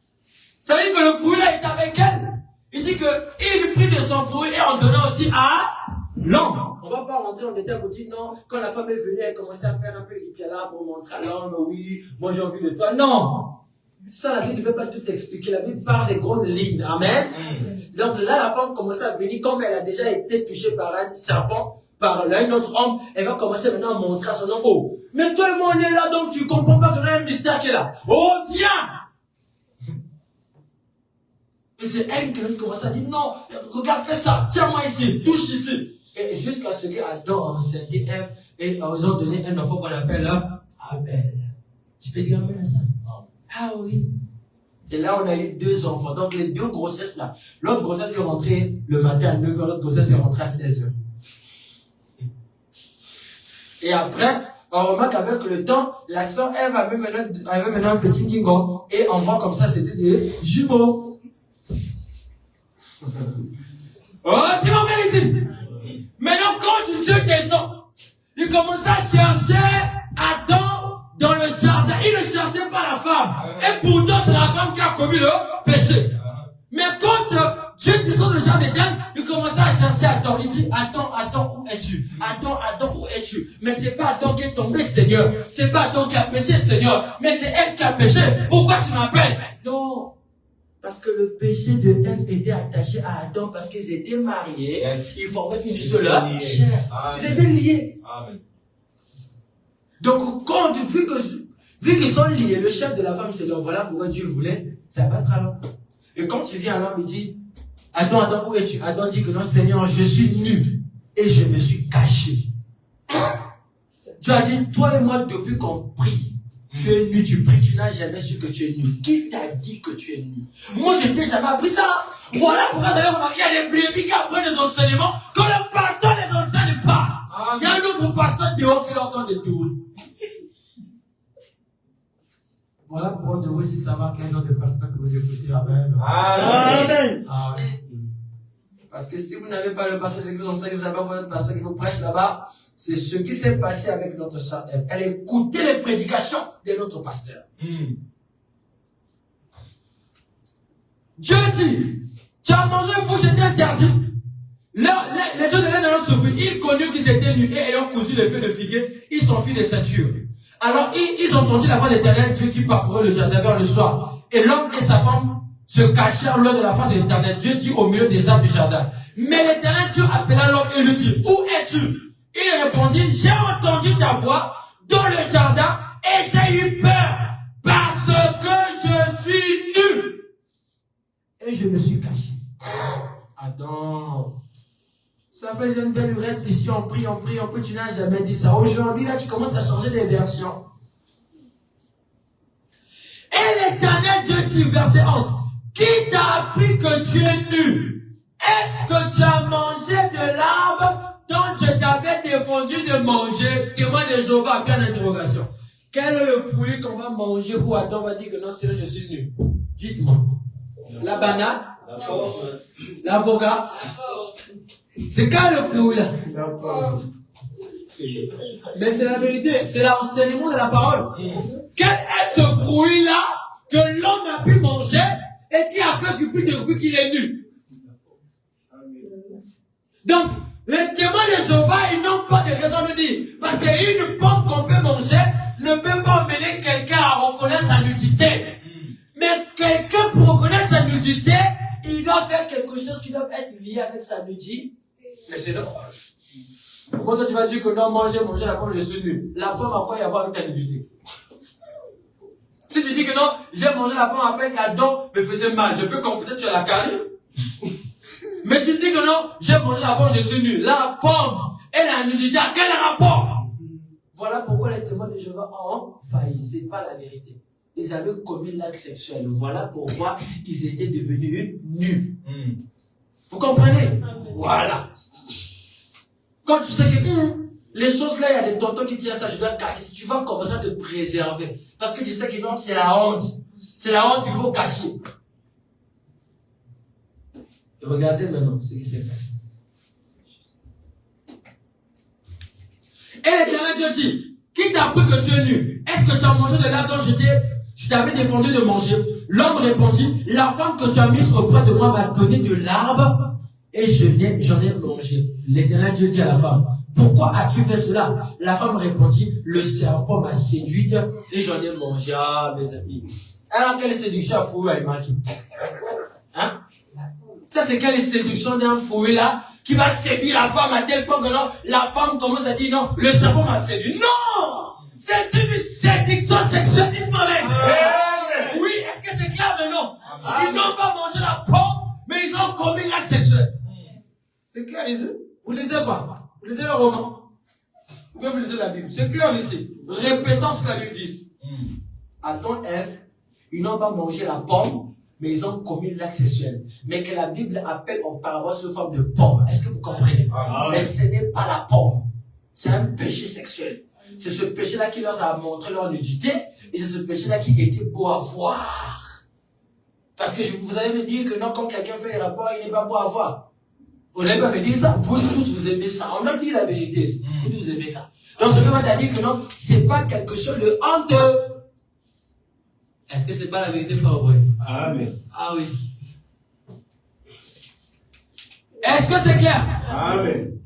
Ça veut dire que le fruit là est avec elle. Il dit que il est pris de son fruit et en donnant aussi à l'homme. On va pas rentrer en détail pour dire non. Quand la femme est venue, elle commençait à faire un peu les là pour montrer à l'homme, oui, moi j'ai envie de toi. Non. Ça, la Bible ne peut pas tout expliquer. La Bible parle des grandes lignes. Amen. Donc là, la femme commence à venir, comme elle a déjà été touchée par un serpent, par un autre homme, elle va commencer maintenant à montrer à son homme, oh, mais toi et moi on est là, donc tu comprends pas qu'il y a un mystère qui est là. Oh, viens! Et c'est elle qui commence à dire, non, regarde, fais ça, tiens-moi ici, touche ici. Et jusqu'à ce qu'Adam a enceinté Ève, et ils ont donné un enfant qu'on appelle Abel. Tu peux dire amen à ça? Ah oui. Et là, on a eu 2 enfants. Donc, les 2 grossesses là. L'autre grossesse est rentrée le matin à 9h, l'autre grossesse est rentrée à 16h. Et après, on remarque qu'avec le temps, la soeur Ève avait maintenant un petit Kingo. Et on voit comme ça, c'était des jumeaux. Oh, tu m'emmènes ici. Maintenant, quand Dieu descend, il commence à chercher Adam dans le jardin. Il ne cherchait pas la femme. Et pourtant, c'est la femme qui a commis le péché. Mais quand Dieu descend dans le jardin d'Éden, il commence à chercher Adam. Il dit, Adam, où es-tu? Adam, où es-tu? Mais c'est pas Adam qui est tombé, Seigneur. C'est pas Adam qui a péché, Seigneur. Mais c'est elle qui a péché. Pourquoi tu m'appelles? Non. Parce que le péché de Ève était attaché à Adam parce qu'ils étaient mariés. Yes. Ils formaient une seule chair. Ils étaient liés. Amen. Donc, quand, vu qu'ils sont liés, le chef de la femme, c'est donc voilà pourquoi Dieu voulait s'abattre à l'homme. Et quand tu viens à l'homme, il dit, Adam, où es-tu? Adam dit que non, Seigneur, je suis nu et je me suis caché. Dieu a dit, toi et moi, depuis qu'on prie, tu es nu, tu pries, tu n'as jamais su que tu es nu. Qui t'a dit que tu es nu? Moi, je n'ai jamais appris ça. Voilà pourquoi vous avez remarqué, il y a des brebis qui apprennent des enseignements que le pasteur les enseigne pas. Il y a un autre pasteur dehors qui leur donne des théories. Voilà pourquoi de vous aussi savoir quel genre de pasteur que vous écoutez. Amen. Amen. Amen. Parce que si vous n'avez pas le pasteur qui vous enseigne, vous n'avez pas le pasteur qui vous prêche là-bas, c'est ce qui s'est passé avec notre sœur Ève. Elle écoutait les prédications de notre pasteur. Dieu dit, tu as mangé un fou, j'étais interdit. Les gens de l'un souffrir. Ils connurent qu'ils étaient nus et ayant cousu les feuilles de figuier, ils s'enfuirent des ceintures. Alors ils ont entendu la voix de l'Éternel, Dieu qui parcourait le jardin vers le soir. Et l'homme et sa femme se cachèrent loin de la face de l'Éternel. Dieu dit au milieu des arbres du jardin. Mais l'Éternel Dieu appela l'homme et lui dit, où es-tu? Il répondit, j'ai entendu ta voix dans le jardin et j'ai eu peur parce que je suis nu. Et je me suis caché. Adam, ça fait une belle lurette ici, on prie, tu n'as jamais dit ça. Aujourd'hui, là, tu commences à changer des versions. Et l'Éternel Dieu dit, verset 11, qui t'a appris que tu es nu? Est-ce que tu as mangé de l'arbre dont je t'avais défendu de manger? Témoin de Jéhovah, bien d'interrogation. Quel est le fruit qu'on va manger où Adam va dire que non, c'est là je suis nu? Dites-moi. La banane? L'avocat? C'est quand le fruit là? Mais c'est la vérité, c'est l'enseignement de la parole. Quel est ce fruit là que l'homme a pu manger et qui a fait qu'il puisse découvrir qu'il est nu? Donc, les témoins de Jéhovah, ils n'ont pas de raison de dire. Parce qu'une pomme qu'on peut manger ne peut pas emmener quelqu'un à reconnaître sa nudité. Mais quelqu'un pour reconnaître sa nudité, il doit faire quelque chose qui doit être lié avec sa nudité. Mais c'est normal. Pourquoi toi tu vas dire que non, manger la pomme, je suis nu? La pomme a quoi y avoir avec ta nudité? Si tu dis que non, j'ai mangé la pomme avec Adam, me faisait mal, je peux comprendre que tu as la carie. Mais tu dis que non, j'ai mangé la pomme, je suis nu. La pomme et la nudité, à quel rapport? Voilà pourquoi les témoins de Jéhovah ont failli. C'est pas la vérité. Ils avaient commis l'acte sexuel. Voilà pourquoi ils étaient devenus nus. Vous comprenez? Voilà. Quand tu sais que les choses là, il y a des tontons qui tirent ça, je dois cacher. Si tu vas commencer à te préserver. Parce que tu sais que non, c'est la honte. C'est la honte qu'il faut cacher. Et regardez maintenant ce qui s'est passé. Et l'Éternel Dieu dit, qui t'a appris que tu es nu? Est-ce que tu as mangé de l'arbre dont je t'avais défendu de manger? L'homme répondit, la femme que tu as mise auprès de moi m'a donné de l'arbre et j'en ai mangé. L'Éternel Dieu dit à la femme, pourquoi as-tu fait cela? La femme répondit, le serpent m'a séduite et j'en ai mangé. Ah, mes amis. Alors, quelle séduction a fouillé à Imaki? Hein? Ça, c'est quelle séduction d'un fouillé là qui va séduire la femme à tel point que non, la femme commence à dire non, le serpent m'a séduit. Non! C'est une séduction sexuelle, dites-moi même. Oui, est-ce que c'est clair maintenant? Ils n'ont pas mangé la pomme, mais ils ont commis l'acte sexuel. C'est clair ici? Vous lisez quoi? Vous lisez le roman? Vous lisez la Bible. C'est clair ici. Répétons ce que la Bible dit. Adam et Ève, ils n'ont pas mangé la pomme, mais ils ont commis l'acte sexuel. Mais que la Bible appelle en parabole sous forme de pomme. Est-ce que vous comprenez? Mais ce n'est pas la pomme. C'est un péché sexuel. C'est ce péché-là qui leur a montré leur nudité, et c'est ce péché-là qui était beau à voir. Parce que vous allez me dire que non, quand quelqu'un fait un rapport, il n'est pas beau à voir. On n'allez pas me dire ça. Vous tous, vous aimez ça. On a dit la vérité. Vous tous, vous aimez ça. Donc, ce que va te dire que non, c'est pas quelque chose de honteux. Est-ce que c'est pas la vérité, frère Boy? Amen. Ah oui. Est-ce que c'est clair? Amen.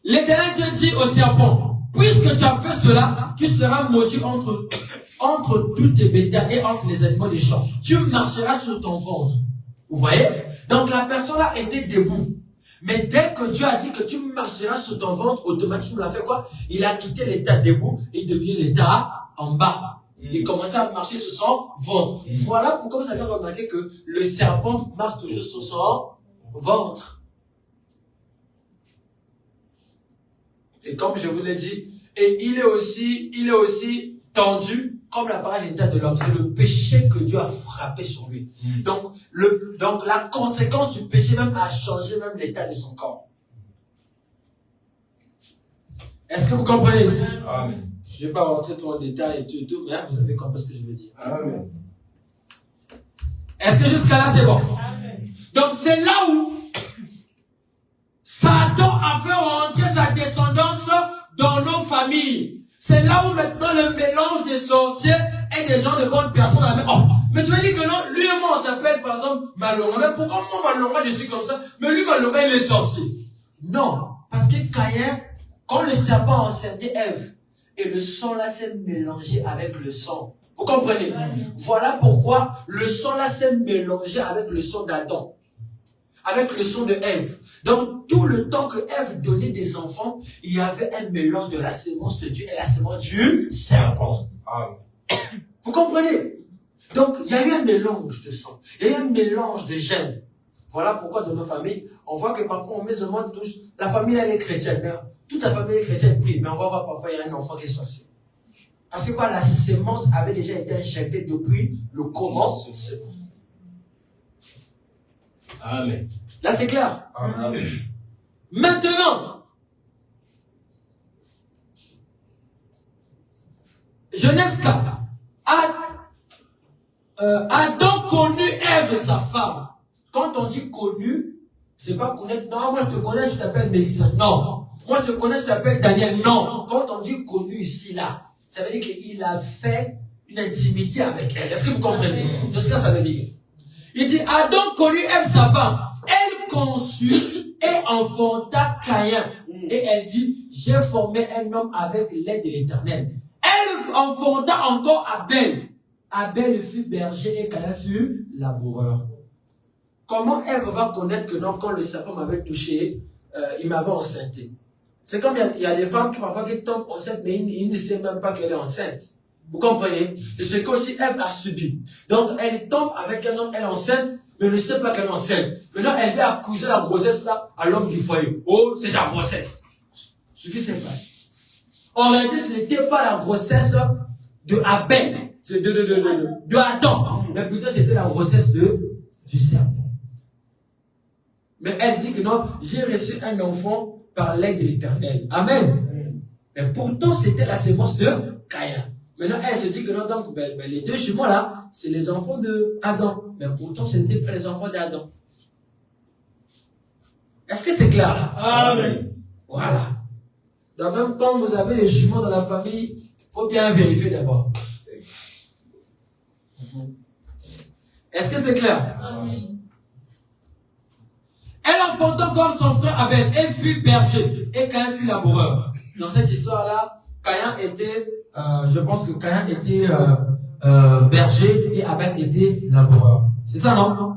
L'Éternel Dieu dit au serpent, puisque tu as fait cela, tu seras maudit entre tous tes bétails et entre les animaux des champs. Tu marcheras sur ton ventre. Vous voyez? Donc la personne là était debout. Mais dès que Dieu a dit que tu marcheras sur ton ventre, automatiquement il a fait quoi? Il a quitté l'état debout et est devenu l'état en bas. Il commençait à marcher sur son ventre. Voilà pourquoi vous avez remarqué que le serpent marche toujours sur son ventre. Et comme je vous l'ai dit, et il est aussi tendu comme l'appareil génital de l'homme. C'est le péché que Dieu a frappé sur lui. Donc la conséquence du péché même a changé même l'état de son corps. Est-ce que vous comprenez ici? Amen. Je ne vais pas rentrer trop en détail et tout, mais vous avez compris ce que je veux dire. Amen. Est-ce que jusqu'à là c'est bon? Amen. Donc c'est là où Satan a fait rentrer sa descendance dans nos familles. C'est là où maintenant le mélange des sorciers et des gens de bonnes personnes. Oh, mais tu vas dire que non, lui et moi on s'appelle par exemple Malonga. Mais pourquoi moi Malonga je suis comme ça? Mais lui Malonga il est sorcier. Non, parce que Caïn, quand le serpent enceintait Ève, et le sang là s'est mélangé avec le sang. Vous comprenez? Voilà pourquoi le sang là s'est mélangé avec le sang d'Adam, avec le sang de Ève. Donc tout le temps que Ève donnait des enfants, il y avait un mélange de la sémence de Dieu et la sémence du serpent. Vous comprenez? Donc il y a eu un mélange de sang, il y a eu un mélange de gènes. Voilà pourquoi dans nos familles, on voit que parfois on met seulement tous, la famille elle est chrétienne, mais toute la famille est chrétienne prie, mais on va voir parfois il y a un enfant qui est sorcier. Parce que quoi, la sémence avait déjà été injectée depuis le commencement. Amen. Là c'est clair. Amen. Maintenant, Genèse 4. Adam connut Ève, sa femme. Quand on dit connu, c'est pas connaître. Non, moi je te connais, je t'appelle Mélissa. Non. Moi je te connais, je t'appelle Daniel. Non. Quand on dit connu ici, là, ça veut dire qu'il a fait une intimité avec elle. Est-ce que vous comprenez? C'est ce que ça veut dire. Il dit, Adam connut Ève, sa femme. Elle conçut et enfanta Caïn. Et elle dit, j'ai formé un homme avec l'aide de l'Éternel. Elle enfanta encore Abel. Abel fut berger et Caïn fut laboureur. Comment Ève va connaître que non, quand le serpent m'avait touché, il m'avait enceinté? C'est comme il y a des femmes qui parfois qui tombent enceintes, mais ils ne savent même pas qu'elle est enceinte. Vous comprenez? C'est ce qu'aussi Ève a subi. Donc elle tombe avec un homme, elle est enceinte, mais elle ne sait pas qu'elle est enceinte. Maintenant elle vient accuser la grossesse là à l'homme du foyer. Oh, c'est ta grossesse. Ce qui s'est passé. En réalité, ce n'était pas la grossesse de Abel, c'est de Adam, mais plutôt c'était la grossesse du serpent. Mais elle dit que non, j'ai reçu un enfant par l'aide de l'Éternel. Amen. Mais pourtant, c'était la sémence de Caïn. Maintenant, elle se dit que non, donc, les deux jumeaux là, c'est les enfants de Adam. Mais pourtant, ce n'étaient pas les enfants d'Adam. Est-ce que c'est clair là? Amen. Voilà. Donc même quand vous avez les jumeaux dans la famille, il faut bien vérifier d'abord. Est-ce que c'est clair? Amen. Elle enfanta comme son frère Abel et fut berger et Caïn fut laboureur. Dans cette histoire-là, Caïn était, je pense que Caïn était berger et Abel était laboureur. C'est ça, non?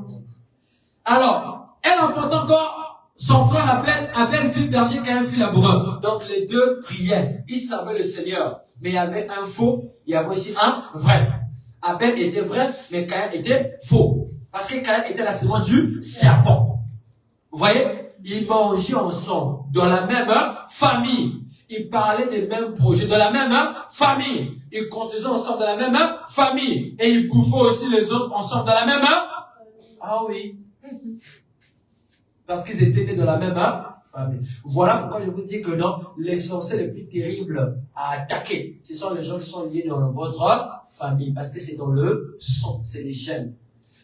Alors, elle enfanta encore son frère Abel fut berger, Caïn fut laboureur. Donc les deux priaient. Ils servaient le Seigneur. Mais il y avait un faux, il y avait aussi un vrai. Abel était vrai, mais Caïn était faux. Parce que Caïn était la sémence du serpent. Vous voyez, ils mangeaient ensemble, dans la même famille. Ils parlaient des mêmes projets, dans la même famille. Ils conduisaient ensemble dans la même famille. Et ils bouffaient aussi les autres ensemble dans la même. Ah oui. Parce qu'ils étaient nés dans la même famille. Voilà pourquoi je vous dis que non, les sorciers les plus terribles à attaquer, ce sont les gens qui sont liés dans votre famille. Parce que c'est dans le sang, c'est les gènes.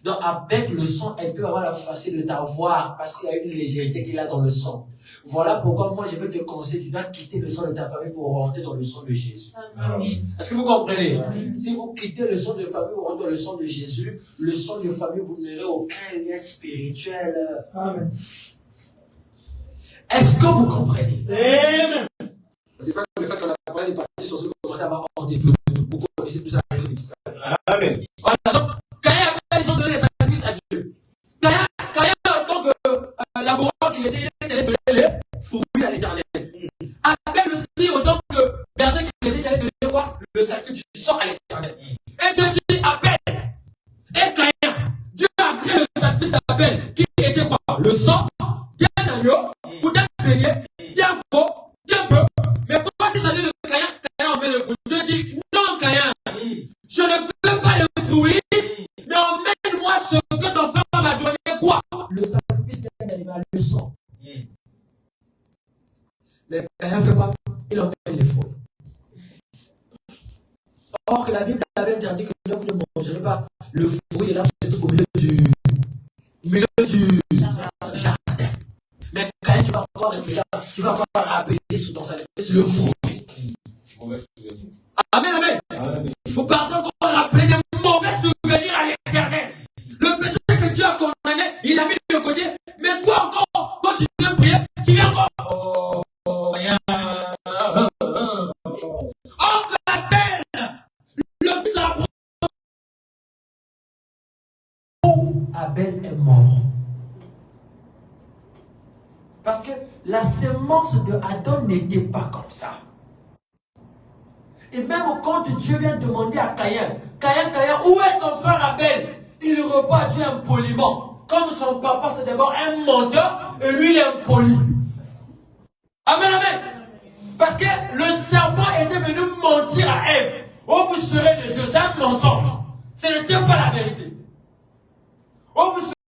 Donc avec le sang, elle peut avoir la facilité de t'avoir parce qu'il y a une légèreté qu'il a dans le sang. Voilà pourquoi moi je veux te conseiller, tu dois quitter le sang de ta famille pour rentrer dans le sang de Jésus. Amen. Est-ce que vous comprenez? Amen. Si vous quittez le sang de famille pour rentrer dans le sang de Jésus, le sang de famille, vous n'aurez aucun lien spirituel. Amen. Est-ce que vous comprenez? Amen. C'est pas le fait qu'on a parlé des parties sur ce qu'on commence à avoir en début. Vous connaissez tout ça. Amen. Voilà, donc, quand ils ont donné les sacrifices à Dieu, quand en tant que laboureur qu'il était, il allait donner les fruits à l'Éternel. Abel aussi, en tant que berger qu'il était, il allait donner quoi? Le sacrifice du sang à l'Éternel. Et Dieu dit Abel et Caïn. Dieu a créé le sacrifice d'Abel, qui était quoi? Le sang d'un agneau ou d'un bélier, d'un veau, d'un bœuf. Mais quand il s'agit de Caïn, Caïn en met le fruit. Dieu dit non, Caïn, je ne peux pas le fruit. Mais emmène-moi ce que ton frère m'a donné, quoi? Le sacrifice d'un animal, le sang. Mais Caïn fait quoi? Il emmène les fruits. Or que la Bible avait interdit que vous ne mangerez pas le fruit de l'arbre qui se trouve au milieu du jardin. Mais Caïn, tu vas encore rappeler sur ton sacrifice le fruit. Amen, amen. Amen. Vous partez encore rappeler des mauvais souvenirs à l'Éternel. Le péché que Dieu a condamné, il a mis de côté. Mais toi encore, quand tu viens prier, tu viens encore. Rien. On l'appelle le fils d'Abraham. Abel est mort. Parce que la semence de Adam n'était pas comme ça. Et même quand Dieu vient demander à Caïn, où est ton frère Abel? Il répond à Dieu impoliment. Comme son papa c'est d'abord un menteur, et lui il est impoli. Amen, amen. Parce que le serpent était venu mentir à Ève. Oh, vous serez de Dieu, c'est un mensonge. Ce n'était pas la vérité. Oh, vous